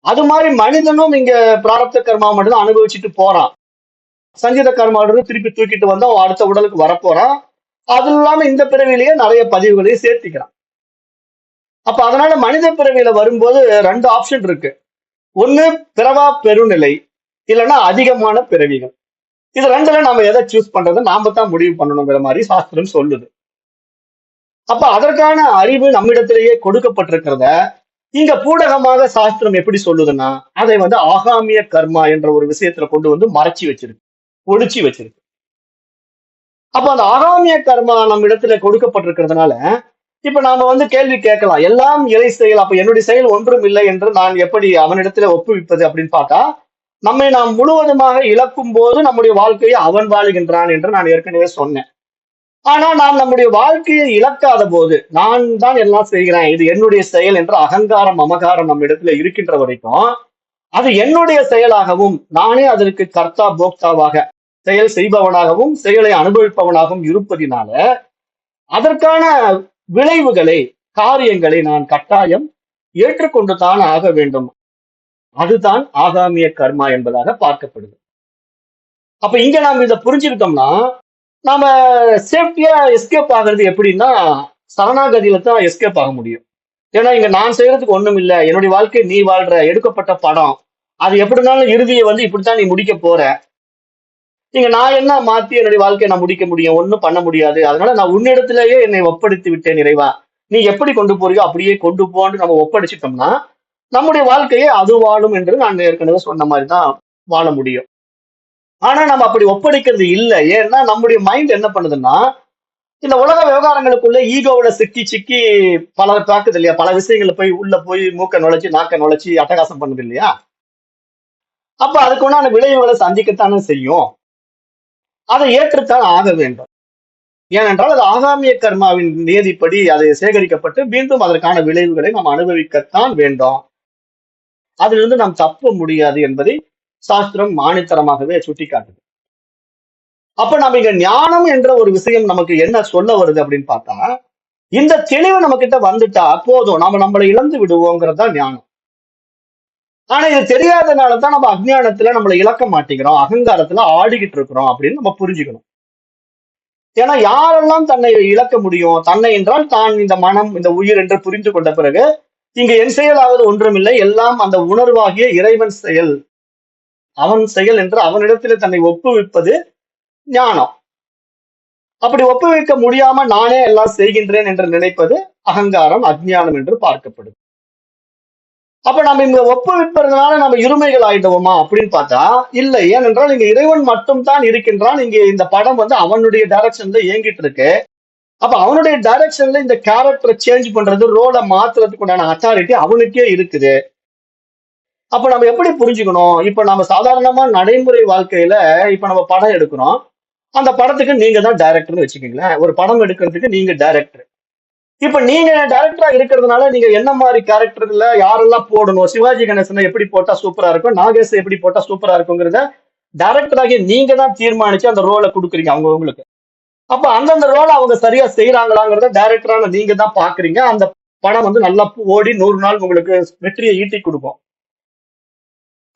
அது மாதிரி மனிதனும் இங்க பிராரப்த கர்மாவை மட்டும்தான் அனுபவிச்சுட்டு போறான். சஞ்சித கர்மாவிலிருந்து திருப்பி தூக்கிட்டு வந்து அவன் அடுத்த உடலுக்கு வரப்போறான். அது இல்லாம இந்த பிறவிலேயே நிறைய பதிவுகளையும் சேர்த்திக்கிறான். அப்ப அதனால மனித பிறவியில வரும்போது 2 ஆப்ஷன் இருக்கு. ஒண்ணு பிறவா பெருநிலை, இல்லைன்னா அதிகமான பிறவிகள். இது 2ல நாம எதை சூஸ் பண்றது நாம தான் முடிவு பண்ணணுங்கிற மாதிரி சாஸ்திரம் சொல்லுது. அப்ப அதற்கான அறிவு நம்மிடத்திலேயே கொடுக்கப்பட்டிருக்கிறத இங்க பூடகமாக சாஸ்திரம் எப்படி சொல்லுதுன்னா, அதை வந்து ஆகாமிய கர்மா என்ற ஒரு விஷயத்துல கொண்டு வந்து மறைச்சி வச்சிருக்கு, ஒழிச்சு வச்சிருக்கு. அப்ப அந்த ஆகாமிய கர்மா நம்ம இடத்துல கொடுக்கப்பட்டிருக்கிறதுனால இப்ப நாம வந்து கேள்வி கேட்கலாம், எல்லாம் இறை செயல், அப்ப என்னுடைய செயல் ஒன்றும் இல்லை என்று நான் எப்படி அவனிடத்துல ஒப்புவிப்பது அப்படின்னு பார்த்தா, நம்மை நாம் முழுவதுமாக இழக்கும் போது நம்முடைய வாழ்க்கையை அவன் வாழுகின்றான் என்று நான் ஏற்கனவே சொன்னேன். ஆனா நாம் நம்முடைய வாழ்க்கையை இழக்காத போது, நான் தான் எல்லாம் செய்கிறேன், இது என்னுடைய செயல் என்ற அகங்காரம் மமகாரம் நம்ம இடத்துல இருக்கின்ற வரைக்கும் அது என்னுடைய செயலாகவும் நானே அதற்கு கர்த்தா போக்தாவாக செயல் செய்பவனாகவும் செயலை அனுபவிப்பவனாகவும் இருப்பதினால அதற்கான விளைவுகளை காரியங்களை நான் கட்டாயம் ஏற்றுக்கொண்டுதான் ஆக வேண்டும். அதுதான் ஆகாமிய கர்மா என்பதாக பார்க்கப்படுது. அப்ப இங்க நாம் இதை புரிஞ்சுக்கிட்டோம்னா நாம சேஃப்டியா எஸ்கேப் ஆகுறது எப்படின்னா சரணாகதியில தான் எஸ்கேப் ஆக முடியும். ஏன்னா இங்க நான் செய்யறதுக்கு ஒண்ணும் இல்ல, என்னுடைய வாழ்க்கை நீ வாழ்ற எடுக்கப்பட்ட படம், அது எப்படினாலும் இறுதியை வந்து இப்படித்தான் நீ முடிக்க போற. இங்க நான் என்ன மாத்தி என்னுடைய வாழ்க்கையை நான் முடிக்க முடியும்? ஒண்ணும் பண்ண முடியாது. அதனால நான் உன்னிடத்திலேயே என்னை ஒப்படைத்து விட்டேன் இறைவா, நீ எப்படி கொண்டு போறியோ அப்படியே கொண்டு போன்னு நம்ம ஒப்படைச்சிட்டோம்னா நம்முடைய வாழ்க்கையை அது வாழும் என்று நான் ஏற்கனவே சொன்ன மாதிரிதான் வாழ முடியும். ஆனா நம்ம அப்படி ஒப்படைக்கிறது இல்லை. ஏன்னா நம்முடைய மைண்ட் என்ன பண்ணுதுன்னா இந்த உலக விவகாரங்களுக்குள்ள ஈகோவோட சிக்கி சிக்கி பல தாக்குது இல்லையா, பல விஷயங்களை போய் உள்ள போய் மூக்க நுழைச்சு நாக்க நுழைச்சு அட்டகாசம் பண்ணுது இல்லையா, அப்ப அதுக்கு உண்டான விளைவுகளை சந்திக்கத்தானே செய்யும். அதை ஏற்றுத்தான் ஆக வேண்டும். ஏனென்றால் அது ஆகாமிய கர்மாவின் நியதிப்படி அது சேகரிக்கப்பட்டு மீண்டும் அதற்கான விளைவுகளை நாம் அனுபவிக்கத்தான் வேண்டும். அதிலிருந்து நாம் தப்ப முடியாது என்பதை சாஸ்திரம் ஆணித்தரமாகவே சுட்டிக்காட்டுது. அப்ப நம்ம இங்க ஞானம் என்ற ஒரு விஷயம் நமக்கு என்ன சொல்ல வருது அப்படின்னு பார்த்தா, இந்த தெளிவு நம்ம கிட்ட வந்துட்டா போதும், நாம நம்மளை இழந்து விடுவோங்கிறது தான் ஞானம். ஆனா இது தெரியாதனாலதான் நம்ம அஜ்ஞானத்துல நம்மளை இழக்க மாட்டேங்கிறோம், அகங்காரத்துல ஆடிக்கிட்டு இருக்கிறோம் அப்படின்னு நம்ம புரிஞ்சுக்கணும். ஏன்னா யாரெல்லாம் தன்னை இழக்க முடியும்? தன்னை என்றால் தான் இந்த மனம் இந்த உயிர் என்று புரிந்து கொண்ட பிறகு இங்க என் செயலாவது ஒன்றுமில்லை, எல்லாம் அந்த உணர்வாகிய இறைவன் செயல், அவன் செயல் என்று அவனிடத்திலே தன்னை ஒப்புவிப்பது ஞானம். அப்படி ஒப்புவிக்க முடியாம நானே எல்லாம் செய்கின்றேன் என்று நினைப்பது அகங்காரம், அஜ்ஞானம் என்று பார்க்கப்படுது. அப்ப நம்ம இங்க ஒப்புவிப்பதுனால நம்ம இருமைகள் ஆயிடுவோமா அப்படின்னு பார்த்தா இல்லை. ஏனென்றால் இங்க இறைவன் மட்டும் தான் இருக்கின்றான். இங்க இந்த படம் வந்து அவனுடைய டைரக்ஷன்ல இயங்கிட்டு இருக்கு. அப்ப அவனுடைய டைரக்ஷன்ல இந்த கேரக்டரை சேஞ்ச் பண்றது, ரோலை மாத்துறதுக்கு உண்டான அத்தாரிட்டி அவனுக்கே இருக்குது. அப்ப நம்ம எப்படி புரிஞ்சுக்கணும்? இப்ப நம்ம சாதாரணமா நடைமுறை வாழ்க்கையில இப்ப நம்ம படம் எடுக்கிறோம், அந்த படத்துக்கு நீங்க தான் டைரக்டர்னு வச்சுக்கீங்களேன். ஒரு படம் எடுக்கிறதுக்கு நீங்க டைரக்டர். இப்ப நீங்க டைரக்டரா இருக்கிறதுனால நீங்க என்ன மாதிரி கேரக்டர்ல யாரெல்லாம் போடணும், சிவாஜி கணேசனை எப்படி போட்டா சூப்பரா இருக்கும், நாகேஷ் எப்படி போட்டா சூப்பரா இருக்குங்கிறத டைரக்டராகி நீங்க தான் தீர்மானிச்சு அந்த ரோலை கொடுக்குறீங்க அவங்களுக்கு. அப்ப அந்தந்த ரோலை அவங்க சரியா செய்யறாங்களாங்கிறத டைரக்டரான நீங்க தான் பாக்குறீங்க. அந்த படம் வந்து நல்லா ஓடி 100 நாள் உங்களுக்கு வெற்றியை ஈட்டி கொடுக்கும்.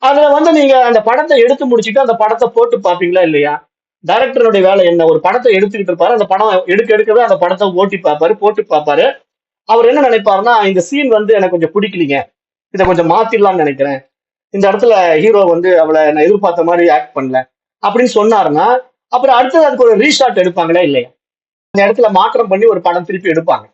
அதுல வந்து நீங்க அந்த படத்தை எடுத்து முடிச்சுட்டு அந்த படத்தை போட்டு பாப்பீங்களா இல்லையா? டைரக்டருடைய வேலை என்ன? ஒரு படத்தை எடுத்துக்கிட்டு இருப்பாரு, அந்த படம் எடுக்கவே அந்த படத்தை ஓட்டி பார்ப்பாரு, போட்டு பார்ப்பாரு. அவர் என்ன நினைப்பாருன்னா, இந்த சீன் வந்து எனக்கு கொஞ்சம் பிடிக்கலீங்க, இதை கொஞ்சம் மாத்திடலாம்னு நினைக்கிறேன், இந்த இடத்துல ஹீரோ வந்து அவளை நான் எதிர்பார்த்த மாதிரி ஆக்ட் பண்ணல அப்படின்னு சொன்னாருன்னா, அப்புறம் அடுத்தது அதுக்கு ஒரு ரீஷாட் எடுப்பாங்களே இல்லையா, அந்த இடத்துல மாற்றம் பண்ணி ஒரு படம் திருப்பி எடுப்பாங்க.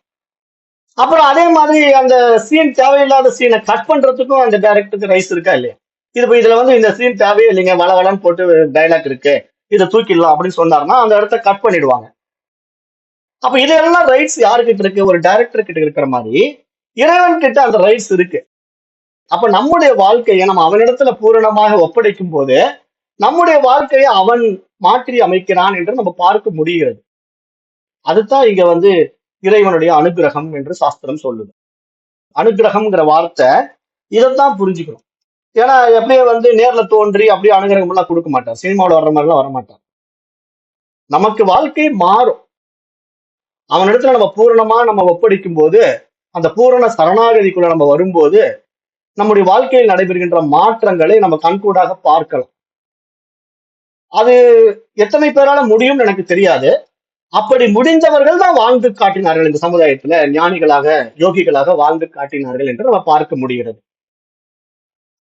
அப்புறம் அதே மாதிரி அந்த சீன் தேவையில்லாத சீனை கட் பண்றதுக்கும் அந்த டைரக்டருக்கு ரைஸ் இருக்கா இல்லையா? இதுல வந்து இந்த சீன் தேவையே இல்லைங்க, வளவளன்னு போட்டு டைலாக் இருக்கு, இதை தூக்கிடலாம் அப்படின்னு சொன்னாருன்னா அந்த இடத்த கட் பண்ணிடுவாங்க. அப்ப இதெல்லாம் ரைட்ஸ் யாருக்கிட்ட இருக்கு? ஒரு டைரக்டர் கிட்ட இருக்கிற மாதிரி இறைவன் கிட்ட அந்த ரைட்ஸ் இருக்கு. அப்ப நம்முடைய வாழ்க்கையை நம்ம அவனிடத்துல பூரணமாக ஒப்படைக்கும் போது நம்முடைய வாழ்க்கையை அவன் மாற்றி அமைக்கிறான் என்று நம்ம பார்க்க முடிகிறது. அதுதான் இங்க வந்து இறைவனுடைய அனுகிரகம் என்று சாஸ்திரம் சொல்லுது. அனுகிரகம்ங்கிற வார்த்தை இதைத்தான் புரிஞ்சுக்கணும். ஏன்னா எப்படியே வந்து நேர்ல தோன்றி அப்படியே அனுகிரகம் எல்லாம் கொடுக்க மாட்டார், சினிமாவில் வர்ற மாதிரி எல்லாம் வரமாட்டார். நமக்கு வாழ்க்கை மாறும். அவனிடத்துல நம்ம பூரணமா நம்ம ஒப்படைக்கும் போது, அந்த பூரண சரணாகதிக்குள்ள நம்ம வரும்போது நம்முடைய வாழ்க்கையில் நடைபெறுகின்ற மாற்றங்களை நம்ம கண்கூடாக பார்க்கலாம். அது எத்தனை பேரால முடியும்னு எனக்கு தெரியாது. அப்படி முடிந்தவர்கள் தான் வாழ்ந்து காட்டினார்கள் இந்த சமுதாயத்துல, ஞானிகளாக யோகிகளாக வாழ்ந்து காட்டினார்கள் என்று நம்ம பார்க்க முடிகிறது.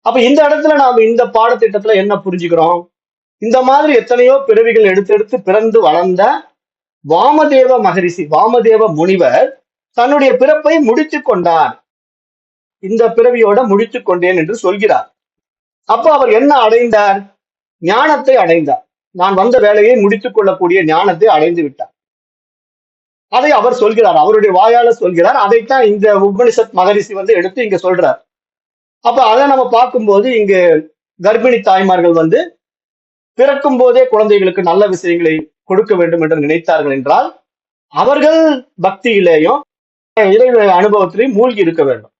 அப்ப இந்த இடத்துல நாம இந்த பாடத்திட்டத்துல என்ன புரிஞ்சுக்கிறோம்? இந்த மாதிரி எத்தனையோ பிறவிகள் எடுத்து பிறந்து வளர்ந்த வாமதேவ மகரிஷி, வாமதேவ முனிவர் தன்னுடைய பிறப்பை முடித்துக் கொண்டார். இந்த பிறவியோட முடித்துக் கொண்டேன் என்று சொல்கிறார். அப்ப அவர் என்ன அடைந்தார்? ஞானத்தை அடைந்தார். நான் வந்த வேலையை முடித்துக் கொள்ளக்கூடிய ஞானத்தை அடைந்து விட்டார். அதை அவர் சொல்கிறார், அவருடைய வாயால சொல்கிறார். அதைத்தான் இந்த உபனிஷத் மகரிஷி வந்து எடுத்து இங்க சொல்றார். அப்ப அதை நம்ம பார்க்கும்போது இங்கு கர்ப்பிணி தாய்மார்கள் வந்து பிறக்கும் போதே குழந்தைகளுக்கு நல்ல விஷயங்களை கொடுக்க வேண்டும் என்று நினைத்தார்கள் என்றால் அவர்கள் பக்தியிலேயும் இறை அனுபவத்திலையும் மூழ்கி இருக்க வேண்டும்.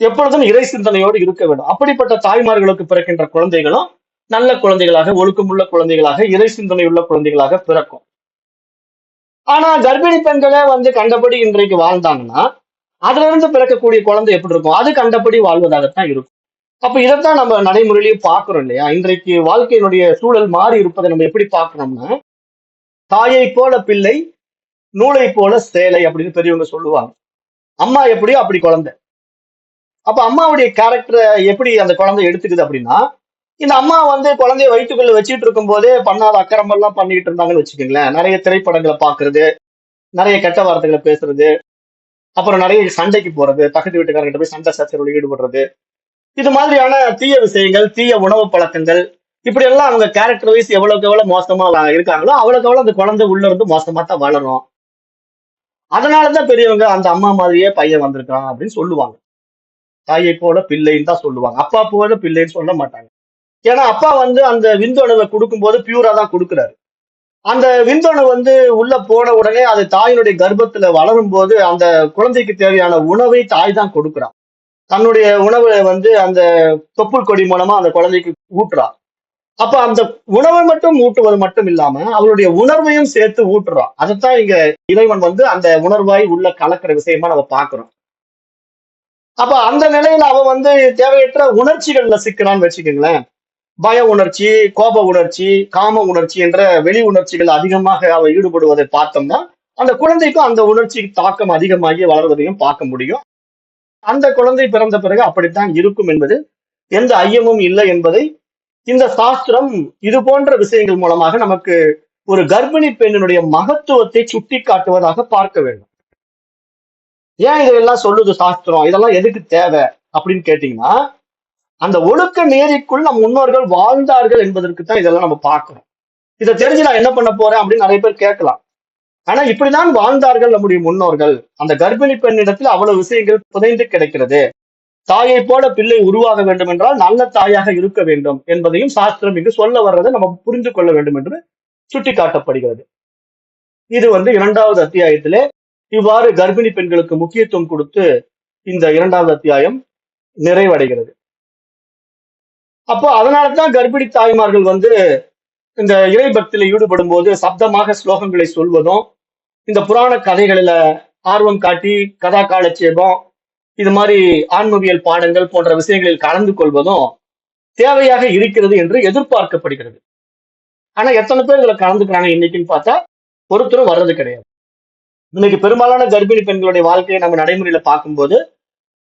எப்பொழுதும் இறை சிந்தனையோடு இருக்க வேண்டும். அப்படிப்பட்ட தாய்மார்களுக்கு பிறக்கின்ற குழந்தைகளும் நல்ல குழந்தைகளாக, ஒழுக்கமுள்ள குழந்தைகளாக, இறை சிந்தனை உள்ள குழந்தைகளாக பிறக்கும். ஆனா கர்ப்பிணி பெண்களே வந்து கண்டபடி இன்றைக்கு வாழ்ந்தாங்கன்னா அதுல இருந்து பிறக்கக்கூடிய குழந்தை எப்படி இருக்கும்? அது கண்டபடி வாழ்வதாகத்தான் இருக்கும். அப்ப இதைத்தான் நம்ம நடைமுறையிலேயே பாக்குறோம் இல்லையா? இன்றைக்கு வாழ்க்கையினுடைய சூழல் மாறி இருப்பதை நம்ம எப்படி பார்க்கணும்னா, தாயை போல பிள்ளை, நூலை போல சேலை அப்படின்னு பெரியவங்க சொல்லுவாங்க. அம்மா எப்படியோ அப்படி குழந்தை. அப்ப அம்மாவுடைய கேரக்டரை எப்படி அந்த குழந்தை எடுத்துக்குது அப்படின்னா, இந்த அம்மா வந்து குழந்தைய வயிற்றுக்குள்ள வச்சுட்டு இருக்கும் போதே பண்ணாத அக்கிரமம் எல்லாம் பண்ணிட்டு இருந்தாங்கன்னு வச்சுக்கோங்களேன். நிறைய திரைப்படங்களை பாக்குறது, நிறைய கெட்ட வார்த்தைகளை பேசுறது, அப்புறம் நிறைய சண்டைக்கு போறது, பக்கத்து வீட்டுக்காரர்கிட்ட போய் சண்டை சச்சரவுல ஈடுபடுறது, இது மாதிரியான தீய விஷயங்கள், தீய உணவு பழக்கங்கள், இப்படி எல்லாம் அவங்க கேரக்டர் வைஸ் எவ்வளவுக்கு எவ்வளவு மோசமா இருக்காங்களோ அவ்வளவுக்கு எவ்வளவு அந்த குழந்தை உள்ள இருந்து மோசமா தான் வளரும். அதனாலதான் பெரியவங்க அந்த அம்மா மாதிரியே பையன் வந்திருக்கான் அப்படின்னு சொல்லுவாங்க. தாயை போல பிள்ளைன்னு தான் சொல்லுவாங்க. அப்பா போல பிள்ளைன்னு சொல்ல மாட்டாங்க. ஏன்னா அப்பா வந்து அந்த விந்தணுவை கொடுக்கும் போது பியூரா தான் கொடுக்குறாரு. அந்த விந்தணு வந்து உள்ள போன உடனே அது தாயினுடைய கர்ப்பத்துல வளரும் போது அந்த குழந்தைக்கு தேவையான உணவை தாய் தான் கொடுக்குறான். தன்னுடைய உணவை வந்து அந்த தொப்புள் கொடி மூலமா அந்த குழந்தைக்கு ஊட்டுறா. அப்ப அந்த உணவை மட்டும் ஊட்டுவது மட்டும் இல்லாம அவளுடைய உணர்வையும் சேர்த்து ஊட்டுறான். அதைத்தான் இங்க இறைவன் வந்து அந்த உணர்வாய் உள்ள கலக்கிற விஷயமா நம்ம பாக்குறோம். அப்ப அந்த நிலையில அவன் வந்து தேவையற்ற உணர்ச்சிகள்ல சிக்கிறான்னு வச்சுக்கோங்களேன். பய உணர்ச்சி, கோப உணர்ச்சி, காம உணர்ச்சி என்ற வெளி உணர்ச்சிகள் அதிகமாக அவ ஈடுபடுவதை பார்த்தோம்னா அந்த குழந்தைக்கும் அந்த உணர்ச்சி தாக்கம் அதிகமாகி வளர்வதையும் பார்க்க முடியும். அந்த குழந்தை பிறந்த பிறகு அப்படித்தான் இருக்கும் என்பது எந்த ஐயமும் இல்லை என்பதை இந்த சாஸ்திரம் இது போன்ற விஷயங்கள் மூலமாக நமக்கு ஒரு கர்ப்பிணி பெண்ணினுடைய மகத்துவத்தை சுட்டி காட்டுவதாக பார்க்க வேண்டும். ஏன் இதெல்லாம் சொல்லுது சாஸ்திரம்? இதெல்லாம் எதுக்கு தேவை அப்படின்னு கேட்டீங்கன்னா, அந்த ஒழுக்க நேரிக்குள் நம் முன்னோர்கள் வாழ்ந்தார்கள் என்பதற்கு தான் இதெல்லாம் நம்ம பார்க்கிறோம். இதை தெரிஞ்சு நான் என்ன பண்ண போறேன் அப்படின்னு நிறைய பேர் கேட்கலாம். ஆனா இப்படிதான் வாழ்ந்தார்கள் நம்முடைய முன்னோர்கள். அந்த கர்ப்பிணி பெண்ணிடத்தில் அவ்வளவு விஷயங்கள் புதைந்து கிடைக்கிறது. தாயை போல பிள்ளை உருவாக வேண்டும் என்றால் நல்ல தாயாக இருக்க வேண்டும் என்பதையும் சாஸ்திரம் இங்கு சொல்ல வர்றதை நம்ம புரிந்து கொள்ள வேண்டும் என்று சுட்டிக்காட்டப்படுகிறது. இது வந்து 2வது அத்தியாயத்திலே இவ்வாறு கர்ப்பிணி பெண்களுக்கு முக்கியத்துவம் கொடுத்து இந்த 2வது அத்தியாயம் நிறைவடைகிறது. அப்போ அதனாலதான் கர்ப்பிணி தாய்மார்கள் வந்து இந்த இறை பக்தியில ஈடுபடும் போது சப்தமாக ஸ்லோகங்களை சொல்வதும், இந்த புராண கதைகளில ஆர்வம் காட்டி கதா காலட்சேபம், இது மாதிரி ஆன்மவியல் பாடங்கள் போன்ற விஷயங்களில் கலந்து கொள்வதும் தேவையாக இருக்கிறது என்று எதிர்பார்க்கப்படுகிறது. ஆனா எத்தனை பேர் இதுல கலந்துக்கிறாங்க இன்னைக்குன்னு பார்த்தா ஒருத்தரும் வர்றது கிடையாது. இன்னைக்கு பெரும்பாலான கர்ப்பிணி பெண்களுடைய வாழ்க்கையை நம்ம நடைமுறையில பார்க்கும்போது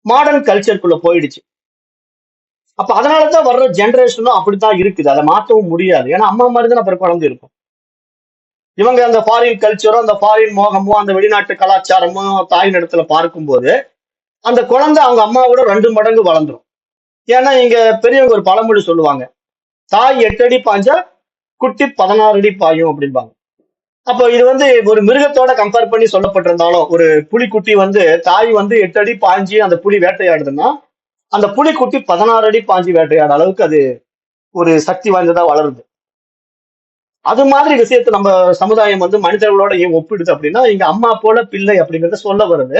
மாடர்ன் கல்ச்சருக்குள்ள போயிடுச்சு. அப்ப அதனாலதான் வர்ற ஜெனரேஷனும் அப்படித்தான் இருக்குது. அதை மாற்றவும் முடியாது. ஏன்னா அம்மா மாதிரி தான் அப்புறம் குழந்தை இருக்கும். இவங்க அந்த ஃபாரின் கல்ச்சரோ அந்த ஃபாரின் மோகமோ அந்த வெளிநாட்டு கலாச்சாரமோ தாயின் இடத்துல பார்க்கும்போது அந்த குழந்தை அவங்க அம்மாவோட 2 மடங்கு வளர்ந்துரும். ஏன்னா இங்க பெரியவங்க ஒரு பழமொழி சொல்லுவாங்க, தாய் 8 அடி பாஞ்சா குட்டி 16 அடி பாயும் அப்படிம்பாங்க. அப்போ இது வந்து ஒரு மிருகத்தோட கம்பேர் பண்ணி சொல்லப்பட்டிருந்தாலும், ஒரு புலிக்குட்டி வந்து தாய் வந்து 8 அடி பாஞ்சு அந்த புலி வேட்டையாடுதுன்னா அந்த புலிக்குட்டி 16 அடி பாஞ்சு வேட்டையாட அளவுக்கு அது ஒரு சக்தி வாய்ந்ததா வளருது. அது மாதிரி விஷயத்தை நம்ம சமுதாயம் வந்து மனிதர்களோட ஏன் ஒப்பிடுது அப்படின்னா, இங்க அம்மா போல பிள்ளை அப்படிங்கறத சொல்ல வருது.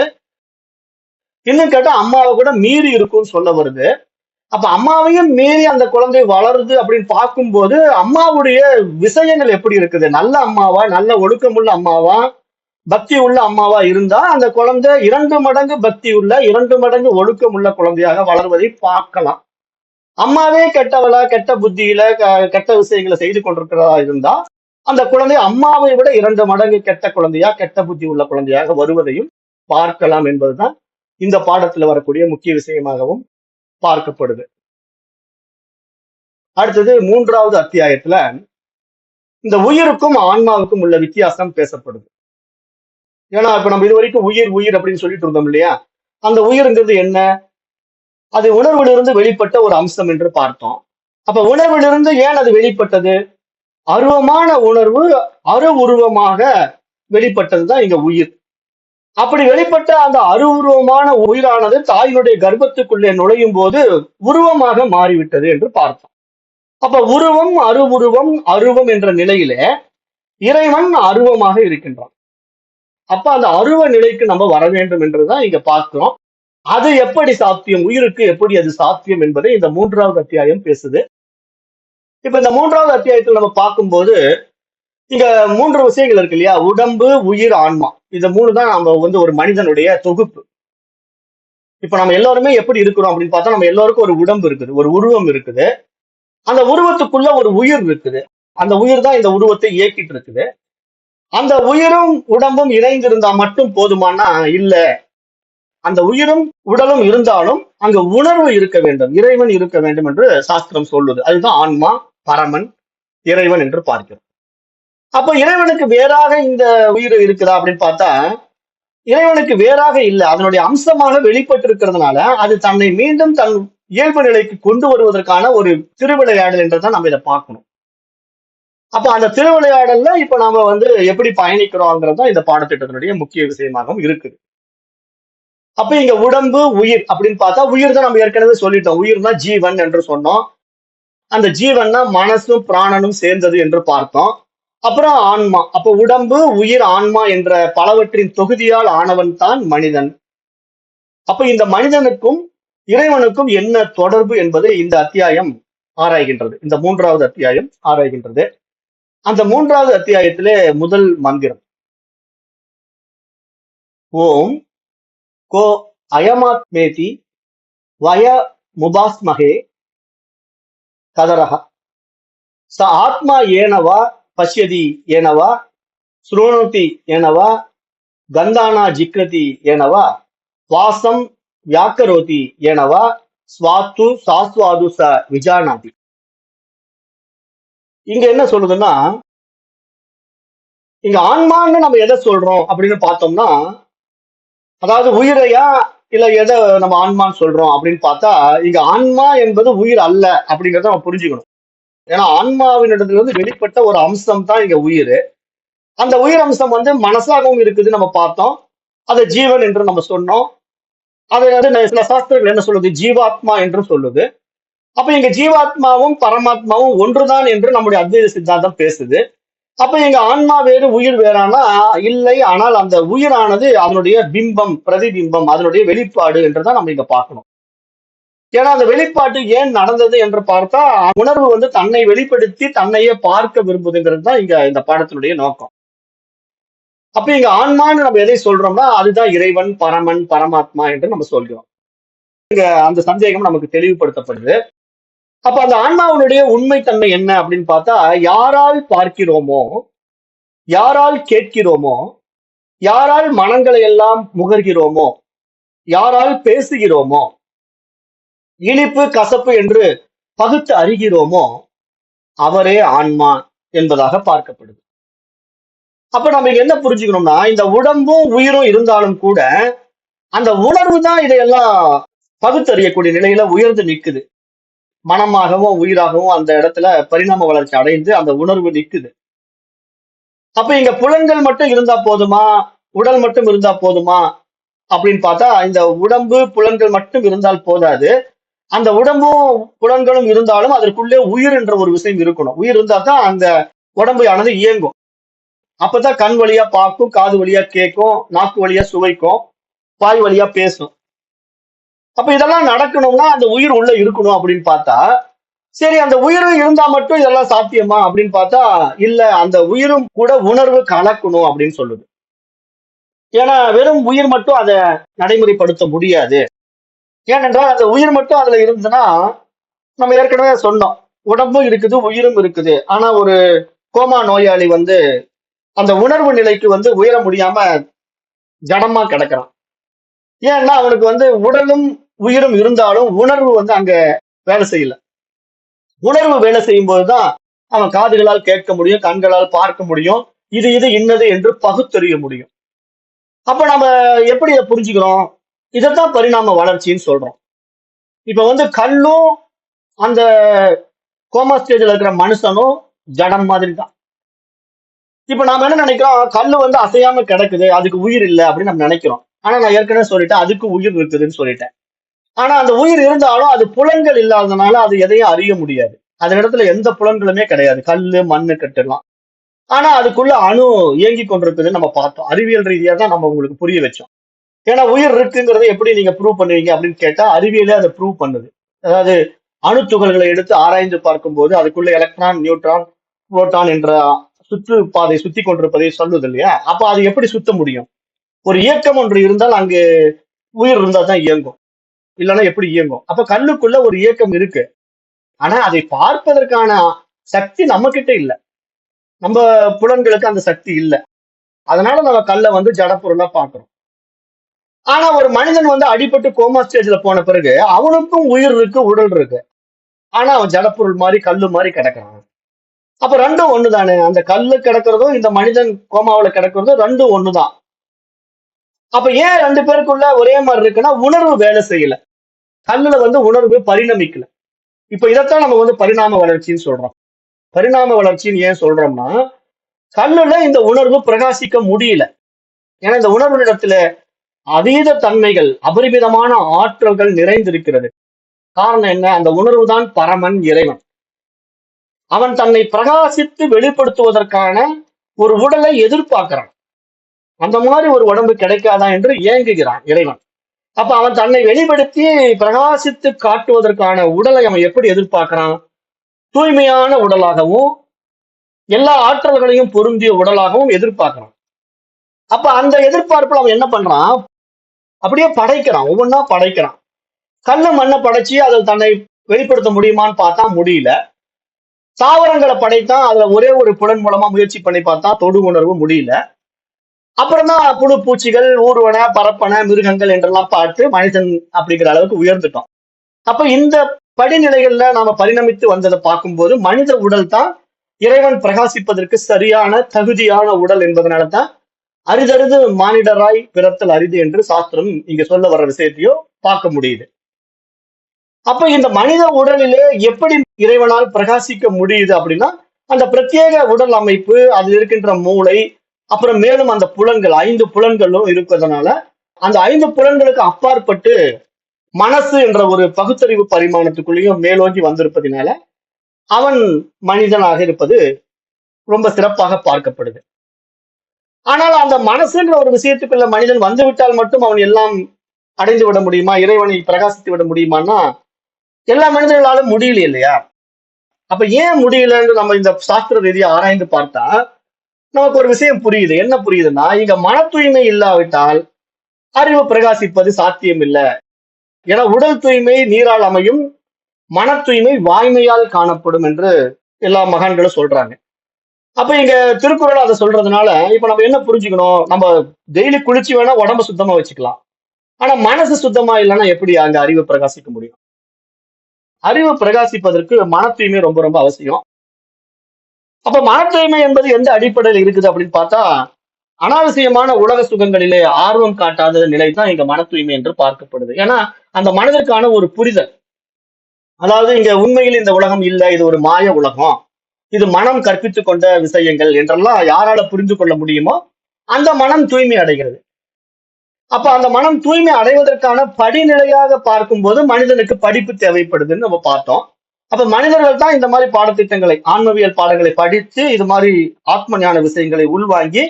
இன்னும் கேட்டா அம்மாவை கூட மீறி இருக்கும்னு சொல்ல வருது. அப்ப அம்மாவையும் மீறி அந்த குழந்தை வளருது அப்படின்னு பார்க்கும்போது அம்மாவுடைய விஷயங்கள் எப்படி இருக்குது? நல்ல அம்மாவா, நல்ல ஒழுக்கமுள்ள அம்மாவா, பக்தி உள்ள அம்மாவா இருந்தா அந்த குழந்தை 2 மடங்கு பக்தி உள்ள 2 மடங்கு ஒழுக்கம் உள்ள குழந்தையாக வளர்வதை பார்க்கலாம். அம்மாவே கெட்டவளா, கெட்ட புத்தியில கெட்ட விஷயங்களை செய்து கொண்டிருக்கிறதா இருந்தா அந்த குழந்தை அம்மாவை விட 2 மடங்கு கெட்ட குழந்தையா, கெட்ட புத்தி உள்ள குழந்தையாக வருவதையும் பார்க்கலாம் என்பதுதான் இந்த பாடத்துல வரக்கூடிய முக்கிய விஷயமாகவும் பார்க்கப்படுது. அடுத்தது 3வது அத்தியாயத்துல இந்த உயிருக்கும் ஆன்மாவுக்கும் உள்ள வித்தியாசம் பேசப்படுது. ஏன்னா இப்ப நம்ம இது வரைக்கும் உயிர் உயிர் அப்படின்னு சொல்லிட்டு இருந்தோம் இல்லையா? அந்த உயிர்ங்கிறது என்ன? அது உணர்விலிருந்து வெளிப்பட்ட ஒரு அம்சம் என்று பார்த்தோம். அப்ப உணர்விலிருந்து ஏன் அது வெளிப்பட்டது? அருவமான உணர்வு அரு உருவமாக வெளிப்பட்டதுதான் இங்க உயிர். அப்படி வெளிப்பட்ட அந்த அருவுருவமான உயிரானது தாயினுடைய கர்ப்பத்துக்குள்ளே நுழையும் போது உருவமாக மாறிவிட்டது என்று பார்த்தோம். அப்ப உருவம், அருவுருவம், அருவம் என்ற நிலையிலே இறைவன் அருவமாக இருக்கின்றான். அப்ப அந்த அருவ நிலைக்கு நம்ம வர வேண்டும் என்றுதான் இங்க பார்க்கிறோம். அது எப்படி சாத்தியம், உயிருக்கு எப்படி அது சாத்தியம் என்பதை இந்த 3வது அத்தியாயம் பேசுது. இப்ப இந்த 3வது அத்தியாயத்தில் நம்ம பார்க்கும்போது இங்க 3 விஷயங்கள் இருக்கு இல்லையா? உடம்பு, உயிர், ஆன்மா. இந்த 3 தான் நம்ம ஒரு மனிதனுடைய தொகுப்பு. இப்ப நம்ம எல்லாருமே எப்படி இருக்கிறோம் அப்படின்னு பார்த்தா, நம்ம எல்லாருக்கும் ஒரு உடம்பு இருக்குது, ஒரு உருவம் இருக்குது. அந்த உருவத்துக்குள்ள ஒரு உயிர் இருக்குது. அந்த உயிர் தான் இந்த உருவத்தை இயக்கிட்டு இருக்குது. அந்த உயிரும் உடம்பும் இணைந்திருந்தா மட்டும் போதுமானா இல்ல. அந்த உயிரும் உடலும் இருந்தாலும் அங்க உணர்வு இருக்க வேண்டும், இறைவன் இருக்க வேண்டும் என்று சாஸ்திரம் சொல்லுது. அதுதான் ஆன்மா, பரமன், இறைவன் என்று பார்க்கிறோம். அப்ப இறைவனுக்கு வேறாக இந்த உயிர் இருக்குதா அப்படின்னு பார்த்தா, இறைவனுக்கு வேறாக இல்ல. அதனுடைய அம்சமாக வெளிப்பட்டு இருக்கிறதுனால அது தன்னை மீண்டும் தன் இயல்பு நிலைக்கு கொண்டு வருவதற்கான ஒரு திருவிளையாடல் என்றுதான் நம்ம இதை பார்க்கணும். அப்ப அந்த திருவிளையாடல்ல இப்ப நாம எப்படி பயணிக்கிறோம்ங்கிறது இந்த பாடத்திட்டத்தினுடைய முக்கிய விஷயமாகவும் இருக்குது. அப்ப இங்க உடம்பு, உயிர் அப்படின்னு பார்த்தா, உயிர் தான் நம்ம ஏற்கனவே சொல்லிட்டோம். உயிர்னா ஜீவன் என்று சொன்னோம். அந்த ஜீவன்னா மனசும் பிராணனும் சேர்ந்தது என்று பார்த்தோம். அப்புறம் ஆன்மா. அப்ப உடம்பு, உயிர், ஆன்மா என்ற பலவற்றின் தொகுதியால் ஆனவன் தான் மனிதன். அப்ப இந்த மனிதனுக்கும் இறைவனுக்கும் என்ன தொடர்பு என்பதை இந்த அத்தியாயம் ஆராய்கின்றது. இந்த 3வது அத்தியாயம் ஆராய்கின்றது. அந்த 3வது அத்தியாயத்திலே முதல் மந்திரம், ஓம் கோ அயமாத்மேதி வய முபாஸ்மகே கதரஹ ச ஆத்மா ஏனவா பஷ்யதி ஏனவா ஸ்ருணோதி ஏனவா கந்தானா ஜிக்ரதி ஏனவா வாசம் வியாக்கரோதி ஏனவா ஸ்வாத்து சாஸ்வாது ச விஜானாதி. இங்க என்ன சொல்லுதுன்னா, இங்க ஆன்மான்னு நம்ம எதை சொல்றோம் அப்படின்னு பார்த்தோம்னா, அதாவது உயிரையா இல்ல எதை நம்ம ஆன்மான்னு சொல்றோம் அப்படின்னு பார்த்தா, இங்க ஆன்மா என்பது உயிர் அல்ல அப்படிங்கறத நம்ம புரிஞ்சுக்கணும். ஏன்னா ஆன்மாவினிடத்துல வெளிப்பட்ட ஒரு அம்சம் தான் இங்க உயிர். அந்த உயிர் அம்சம் மனசாகவும் இருக்குது நம்ம பார்த்தோம். அதை ஜீவன் என்று நம்ம சொன்னோம். அதை சில சாஸ்திரங்கள் என்ன சொல்லுது, ஜீவாத்மா என்று சொல்லுது. அப்ப இங்க ஜீவாத்மாவும் பரமாத்மாவும் ஒன்றுதான் என்று நம்முடைய அத்வைத சித்தாந்தம் பேசுது. அப்ப இங்க ஆன்மா வேறு உயிர் வேறானா இல்லை. ஆனால் அந்த உயிரானது அதனுடைய பிம்பம், பிரதிபிம்பம், அதனுடைய வெளிப்பாடு என்றுதான் நம்ம இங்க பார்க்கணும். ஏன்னா அந்த வெளிப்பாட்டு ஏன் நடந்தது என்று பார்த்தா, உணர்வு தன்னை வெளிப்படுத்தி தன்னையே பார்க்க விரும்புதுங்கிறது தான் இங்க இந்த பாடத்தினுடைய நோக்கம். அப்ப இங்க ஆன்மான்னு நம்ம எதை சொல்றோம்னா, அதுதான் இறைவன், பரமன், பரமாத்மா என்று நம்ம சொல்கிறோம். இங்க அந்த சந்தேகம் நமக்கு தெளிவுபடுத்தப்படுது. அப்ப அந்த ஆன்மாவினுடைய உண்மைத்தன்மை என்ன அப்படின்னு பார்த்தா, யாரால் பார்க்கிறோமோ, யாரால் கேட்கிறோமோ, யாரால் மனங்களை எல்லாம் முகர்கிறோமோ, யாரால் பேசுகிறோமோ, இனிப்பு கசப்பு என்று பகுத்து அறிகிறோமோ, அவரே ஆன்மா என்பதாக பார்க்கப்படுது. அப்ப நம்ம இங்க என்ன புரிஞ்சுக்கணும்னா, இந்த உடம்பும் உயிரும் இருந்தாலும் கூட அந்த உணர்வு தான் இதையெல்லாம் பகுத்தறியக்கூடிய நிலையில உயர்ந்து நிக்குது. மனமாகவும் உயிராகவும் அந்த இடத்துல பரிணாம வளர்ச்சி அடைந்து அந்த உணர்வு நிக்குது. அப்ப இங்க புலன்கள் மட்டும் இருந்தா போதுமா, உடல் மட்டும் இருந்தா போதுமா அப்படின்னு பார்த்தா, இந்த உடம்பு புலன்கள் மட்டும் இருந்தால் போதாது. அந்த உடம்பும் புலன்களும் இருந்தாலும் அதற்குள்ளே உயிர் என்ற ஒரு விஷயம் இருக்கணும். உயிர் இருந்தா தான் அந்த உடம்பு ஆனது இயங்கும். அப்பதான் கண் வழியா பார்க்கும், காது வழியா கேட்கும், நாக்கு வழியா சுவைக்கும், வாய் வழியா பேசும். அப்ப இதெல்லாம் நடக்கணும்னா அந்த உயிர் உள்ள இருக்கணும் அப்படின்னு பார்த்தா, சரி அந்த உயிரும் இருந்தா மட்டும் இதெல்லாம் சாத்தியமா அப்படின்னு பார்த்தா இல்ல, அந்த உயிரும் கூட உணர்வு கலக்கணும் அப்படின்னு சொல்லுது. ஏன்னா வெறும் உயிர் மட்டும் அதை நடைமுறைப்படுத்த முடியாது. ஏனென்றால் அந்த உயிர் மட்டும் அதுல இருந்ததுன்னா, நம்ம ஏற்கனவே சொன்னோம், உடம்பும் இருக்குது உயிரும் இருக்குது. ஆனா ஒரு கோமா நோயாளி அந்த உணர்வு நிலைக்கு உயர முடியாம ஜடமா கிடக்குறான். ஏன்னா அவனுக்கு உடலும் உயிரும் இருந்தாலும் உணர்வு அங்க வேலை செய்யல. உணர்வு வேலை செய்யும் போதுதான் அவன் காதுகளால் கேட்க முடியும், கண்களால் பார்க்க முடியும், இது இது இன்னது என்று பகுத்தறிய முடியும். அப்ப நம்ம எப்படி இதை புரிஞ்சுக்கிறோம்? இதைத்தான் பரிணாம வளர்ச்சின்னு சொல்றோம். இப்ப கல்லும் அந்த கோமா ஸ்டேஜ்ல இருக்கிற மனுஷனும் ஜடம் மாதிரி தான். இப்ப நாம என்ன நினைக்கிறோம், கல்லு அசையாம கிடக்குது, அதுக்கு உயிர் இல்லை அப்படின்னு நம்ம நினைக்கிறோம். ஆனா நான் ஏற்கனவே சொல்லிட்டேன், அதுக்கு உயிர் இருக்குதுன்னு சொல்லிட்டேன். ஆனா அந்த உயிர் இருந்தாலும் அது புலன்கள் இல்லாததுனால அது எதையும் அறிய முடியாது. அந்த இடத்துல எந்த புலன்களுமே கிடையாது. கல்லு, மண்ணு, கட்டெல்லாம். ஆனா அதுக்குள்ள அணு இயங்கிக் கொண்டிருக்குதுன்னு நம்ம பார்த்தோம். அறிவியல் ரீதியா தான் நம்ம உங்களுக்கு புரிய வச்சோம். ஏன்னா உயிர் இருக்குங்கிறத எப்படி நீங்க ப்ரூவ் பண்ணுவீங்க அப்படின்னு கேட்டா, அறிவியலே அதை ப்ரூவ் பண்ணுது. அதாவது அணு துகள்களை எடுத்து ஆராய்ந்து பார்க்கும்போது அதுக்குள்ள எலக்ட்ரான், நியூட்ரான், புரோட்டான் என்ற சுற்றுப்பாதை சுத்தி கொண்டிருப்பதை சொல்லுது இல்லையா? அப்ப அது எப்படி சுத்த முடியும்? ஒரு இயக்கம் ஒன்று இருந்தால் அங்கு உயிர் இருந்தா தான் இயங்கும். இல்லைன்னா எப்படி இயங்கும்? அப்ப கல்லுக்குள்ள ஒரு இயக்கம் இருக்கு. ஆனா அதை பார்ப்பதற்கான சக்தி நம்ம கிட்ட இல்ல. நம்ம புலன்களுக்கு அந்த சக்தி இல்ல. அதனால நம்ம கல்லை வந்து ஜட பொருளா பார்க்கிறோம். ஆனா ஒரு மனிதன் வந்து அடிபட்டு கோமா ஸ்டேஜ்ல போன பிறகு அவனுக்கும் உயிர் இருக்கு, உடல் இருக்கு. ஆனா அவன் ஜடப்பொருள் மாதிரி கல்லு மாதிரி கிடக்குறான். அப்ப ரெண்டும் ஒண்ணுதானே. அந்த கல்லு கிடக்கிறதும் இந்த மனிதன் கோமாவுல கிடக்கிறதும் ரெண்டும் ஒண்ணுதான். அப்ப ஏன் ரெண்டு பேருக்குள்ள ஒரே மாதிரி இருக்குன்னா உணர்வு வேலை செய்யல. கல்லுல வந்து உணர்வு பரிணமிக்கல. இப்ப இதைத்தான் நம்ம வந்து பரிணாம வளர்ச்சின்னு சொல்றோம். பரிணாம வளர்ச்சின்னு ஏன் சொல்றோம்னா கல்லுல இந்த உணர்வு பிரகாசிக்க முடியல. ஏன்னா இந்த உணர்வு அதீத தன்மைகள், அபரிமிதமான ஆற்றல்கள் நிறைந்திருக்கிறது. காரணம் என்ன? அந்த உணர்வு தான் பரமன், இறைவன். அவன் தன்னை பிரகாசித்து வெளிப்படுத்துவதற்கான ஒரு உடலை எதிர்பார்க்கிறான். அந்த மாதிரி ஒரு உடம்பு கிடைக்காதா என்று ஏங்குகிறான் இறைவன். அப்ப அவன் தன்னை வெளிப்படுத்தி பிரகாசித்து காட்டுவதற்கான உடலை அவன் எப்படி எதிர்பார்க்கிறான்? தூய்மையான உடலாகவும் எல்லா ஆற்றல்களையும் பொருந்திய உடலாகவும் எதிர்பார்க்கிறான். அப்ப அந்த எதிர்பார்ப்புல அவன் என்ன பண்றான்? அப்படியே படைக்கிறான், ஒவ்வொன்னா படைக்கிறான். கல்லு மண்ணை படைச்சு அதில் தன்னை வெளிப்படுத்த முடியுமான்னு பார்த்தா முடியல. தாவரங்களை படைத்தான், அதுல ஒரே ஒரு புலன் மூலமா முயற்சி பண்ணி பார்த்தா தொடு உணர்வு முடியல. அப்புறம் தான் புழு பூச்சிகள், ஊர்வன, பரப்பன, மிருகங்கள் என்றெல்லாம் பார்த்து மனிதன் அப்படிங்கிற அளவுக்கு உயர்ந்துட்டோம். அப்ப இந்த படிநிலைகள்ல நாம பரிணமித்து வந்ததை பார்க்கும்போது மனித உடல் தான் இறைவன் பிரகாசிப்பதற்கு சரியான தகுதியான உடல் என்பதனால தான் அரிதறிது மானிடராய் பிறத்தல் அரிது என்று சாஸ்திரம் இங்க சொல்ல வர்ற விஷயத்தையும் பார்க்க முடியுது. அப்ப இந்த மனித உடலிலே எப்படி இறைவனால் பிரகாசிக்க முடியுது அப்படின்னா அந்த பிரத்யேக உடல் அமைப்பு, அதில் இருக்கின்ற மூளை, அப்புறம் மேலும் அந்த புலன்கள் 5 புலன்களும் இருப்பதனால அந்த 5 புலன்களுக்கு அப்பாற்பட்டு மனசு என்ற ஒரு பகுத்தறிவு பரிமாணத்துக்குள்ளேயும் மேலோங்கி வந்திருப்பதினால அவன் மனிதனாக இருப்பது ரொம்ப சிறப்பாக பார்க்கப்படுது. ஆனால் அந்த மனசுன்ற ஒரு விஷயத்துக்குள்ள மனிதன் வந்துவிட்டால் மட்டும் அவன் எல்லாம் அடைந்து விட முடியுமா? இறைவனை பிரகாசித்து விட முடியுமான்னா எல்லா மனிதர்களாலும் முடியல இல்லையா? அப்ப ஏன் முடியலன்னு நம்ம இந்த சாஸ்திர ரீதியா ஆராய்ந்து பார்த்தா நமக்கு ஒரு விஷயம் புரியுது. என்ன புரியுதுன்னா இங்க மன தூய்மை இல்லாவிட்டால் அறிவு பிரகாசிப்பது சாத்தியம் இல்லை. ஏன்னா உடல் தூய்மை நீரால் அமையும், மன தூய்மை வாய்மையால் காணப்படும் என்று எல்லா மகான்களும் சொல்றாங்க. அப்ப இங்க திருக்குறள் அதை சொல்றதுனால இப்ப நம்ம என்ன புரிஞ்சுக்கணும்? நம்ம டெய்லி குளிச்சு வேணா உடம்ப சுத்தமா வச்சுக்கலாம். ஆனா மனசு சுத்தமா இல்லைன்னா எப்படி அங்க அறிவு பிரகாசிக்க முடியும்? அறிவு பிரகாசிப்பதற்கு மன தூய்மை ரொம்ப ரொம்ப அவசியம். அப்ப மன தூய்மை என்பது எந்த அடிப்படையில் இருக்குது அப்படின்னு பார்த்தா அனாவசியமான உலக சுகங்களிலே ஆர்வம் காட்டாத நிலை தான் இங்க மன தூய்மை என்று பார்க்கப்படுது. ஏன்னா அந்த மனதிற்கான ஒரு புரிதல், அதாவது இங்க உண்மையில் இந்த உலகம் இல்லை, இது ஒரு மாய உலகம், இது மனம் கற்பித்துக் கொண்ட விஷயங்கள் என்றெல்லாம் யாரால புரிந்து கொள்ள முடியுமோ அந்த மனம் தூய்மை அடைகிறது. அப்ப அந்த மனம் தூய்மை அடைவதற்கான படிநிலையாக பார்க்கும்போது மனிதனுக்கு படிப்பு தேவைப்படுதுன்னு நம்ம பார்த்தோம். அப்ப மனிதர்கள் தான் இந்த மாதிரி பாடத்திட்டங்களை, ஆன்மவியல் பாடங்களை படித்து இது மாதிரி ஆத்ம ஞான விஷயங்களை உள்வாங்கி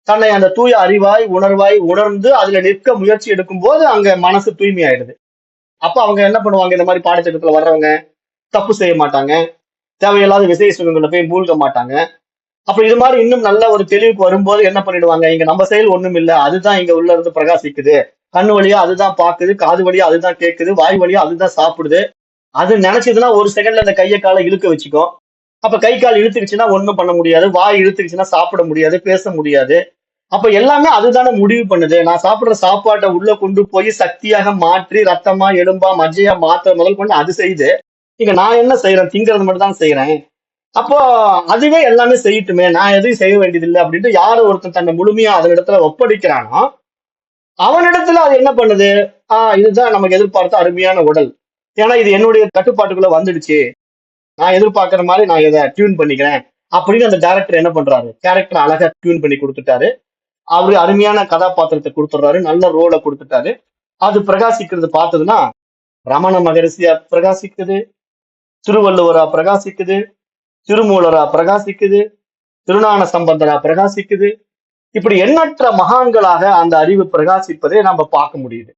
தன்னை அந்த தூய அறிவாய் உணர்வாய் உணர்ந்து அதுல நிற்க முயற்சி எடுக்கும் போது அங்க மனசு தூய்மை ஆயிடுது. அப்ப அவங்க என்ன பண்ணுவாங்க? இந்த மாதிரி பாடத்திட்டத்துல வர்றவங்க தப்பு செய்ய மாட்டாங்க, தேவையில்லாத விசை சுகங்களை போய் மூழ்க மாட்டாங்க. அப்ப இது மாதிரி இன்னும் நல்ல ஒரு தெளிவுக்கு வரும்போது என்ன பண்ணிடுவாங்க? இங்க நம்ம செயல் ஒண்ணும் இல்லை, அதுதான் இங்க உள்ள இருந்து பிரகாசிக்குது, கண்ணு வழியா அதுதான் பாக்குது, காது வழியா அதுதான் கேட்குது, வாய் வழியா அதுதான் சாப்பிடுது, அது நினைச்சதுன்னா ஒரு செகண்ட்ல அந்த கையை காலை இழுக்க வச்சுக்கும். அப்ப கை கால் இழுத்துக்குச்சுன்னா ஒண்ணும் பண்ண முடியாது, வாய் இழுத்துக்குச்சுன்னா சாப்பிட முடியாது, பேச முடியாது. அப்ப எல்லாமே அதுதானே முடிவு பண்ணுது. நான் சாப்பிடுற சாப்பாட்டை உள்ள கொண்டு போய் சக்தியாக மாற்றி ரத்தமா எலும்பா மஜ்ஜையா மாத்த முதல் கொண்டு அது செய்யுது. இங்க நான் என்ன செய்யறேன்? திங்கிறது மட்டும் தான் செய்யறேன். அப்போ அதுவே எல்லாமே செய்யட்டுமே, நான் எதையும் செய்ய வேண்டியதில்லை அப்படின்ட்டு யாரு ஒருத்தன் தன்னை முழுமையா அதனிடத்துல ஒப்படைக்கிறானோ அவனிடத்துல அது என்ன பண்ணுது? இதுதான் நமக்கு எதிர்பார்த்த அருமையான உடல், ஏன்னா இது என்னுடைய கட்டுப்பாட்டுக்குள்ள வந்துடுச்சு, நான் எதிர்பார்க்கிற மாதிரி நான் இதை டியூன் பண்ணிக்கிறேன் அப்படின்னு அந்த டைரக்டர் என்ன பண்றாரு? கேரக்டர் அழகா டியூன் பண்ணி கொடுத்துட்டாரு. அவரு அருமையான கதாபாத்திரத்தை கொடுத்துடுறாரு, நல்ல ரோலை கொடுத்துட்டாரு. அது பிரகாசிக்கிறது பார்த்ததுன்னா ரமண மகரிஷியா பிரகாசிக்குது, திருவள்ளுவரா பிரகாசிக்குது, திருமூலரா பிரகாசிக்குது, திருஞான சம்பந்தரா பிரகாசிக்குது. இப்படி எண்ணற்ற மகான்களாக அந்த அறிவு பிரகாசிப்பதை நம்ம பார்க்க முடியுது.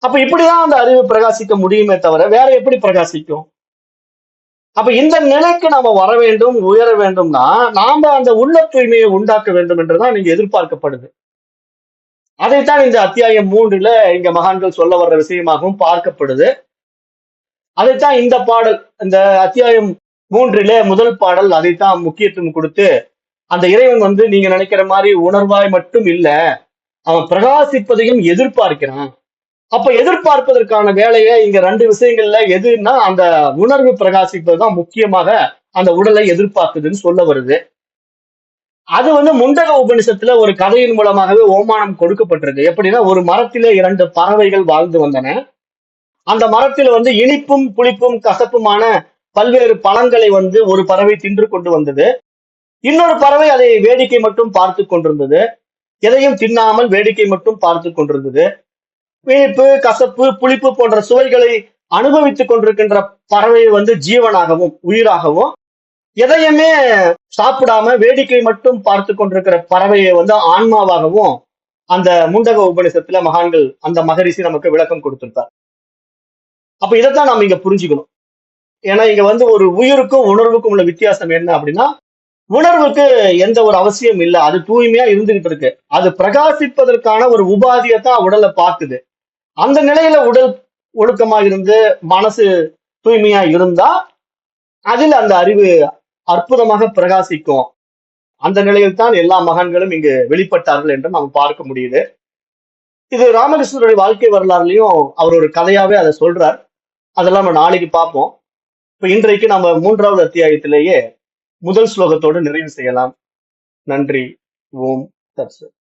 அப்ப இப்படிதான் அந்த அறிவு பிரகாசிக்க முடியுமே தவிர வேற எப்படி பிரகாசிக்கும்? அப்ப இந்த நிலைக்கு நாம வர வேண்டும், உயர வேண்டும்னா நாம அந்த உள்ள தூய்மையை உண்டாக்க வேண்டும் என்றுதான் இங்க எதிர்பார்க்கப்படுது. அதைத்தான் இந்த அத்தியாயம் 3ல இங்க மகான்கள் சொல்ல வர்ற விஷயமாகவும் பார்க்கப்படுது. அதைத்தான் இந்த பாடல், இந்த அத்தியாயம் 3லே முதல் பாடல் அதைத்தான் முக்கியத்துவம் கொடுத்து, அந்த இறைவன் நீங்க நினைக்கிற மாதிரி உணர்வாய் மட்டும் இல்ல, அவன் பிரகாசிப்பதையும் எதிர்பார்க்கிறான். அப்ப எதிர்பார்ப்பதற்கான வேலையை இங்க 2 விஷயங்கள்ல எதுன்னா அந்த உணர்வு பிரகாசிப்பதுதான் முக்கியமாக அந்த உடலை எதிர்பார்க்குதுன்னு சொல்ல வருது. அது முண்டக உபனிஷத்துல ஒரு கதையின் மூலமாகவே ஓமானம் கொடுக்கப்பட்டிருக்கு. எப்படின்னா, ஒரு மரத்திலே 2 பறவைகள் வாழ்ந்து வந்தன. அந்த மரத்தில் இனிப்பும் புளிப்பும் கசப்புமான பல்வேறு பழங்களை ஒரு பறவை தின்று கொண்டு வந்தது. இன்னொரு பறவை அதை வேடிக்கை மட்டும் பார்த்து கொண்டிருந்தது. எதையும் தின்னாமல் வேடிக்கை மட்டும் பார்த்து கொண்டிருந்தது. இனிப்பு, கசப்பு, புளிப்பு போன்ற சுவைகளை அனுபவித்துக் கொண்டிருக்கின்ற பறவை ஜீவனாகவும் உயிராகவும், எதையுமே சாப்பிடாம வேடிக்கை மட்டும் பார்த்து கொண்டிருக்கிற பறவையை ஆன்மாவாகவும் அந்த முண்டக உபநிஷத்துல மகான்கள், அந்த மகரிஷி நமக்கு விளக்கம் கொடுத்திருக்கார். அப்ப இதைத்தான் நாம இங்க புரிஞ்சுக்கணும். ஏன்னா இங்க ஒரு உயிருக்கும் உணர்வுக்கும் உள்ள வித்தியாசம் என்ன அப்படின்னா, உணர்வுக்கு எந்த ஒரு அவசியம் இல்லை, அது தூய்மையா இருந்துகிட்டு இருக்கு. அது பிரகாசிப்பதற்கான ஒரு உபாதியத்தான் உடலை பார்க்குது. அந்த நிலையில உடல் ஒழுக்கமா இருந்து மனசு தூய்மையா இருந்தா அதில் அந்த அறிவு அற்புதமாக பிரகாசிக்கும். அந்த நிலையில் தான் எல்லா மகான்களும் இங்கு வெளிப்பட்டார்கள் என்று நாம் பார்க்க முடியுது. இது ராமகிருஷ்ணருடைய வாழ்க்கை வரலாறுலயும் அவர் ஒரு கதையாவே அதை சொல்றார். அதெல்லாம் நம்ம நாளைக்கு பார்ப்போம். இப்ப இன்றைக்கு நம்ம 3வது அத்தியாயத்திலேயே முதல் ஸ்லோகத்தோடு நிறைவு செய்யலாம். நன்றி. ஓம் தத்சத்.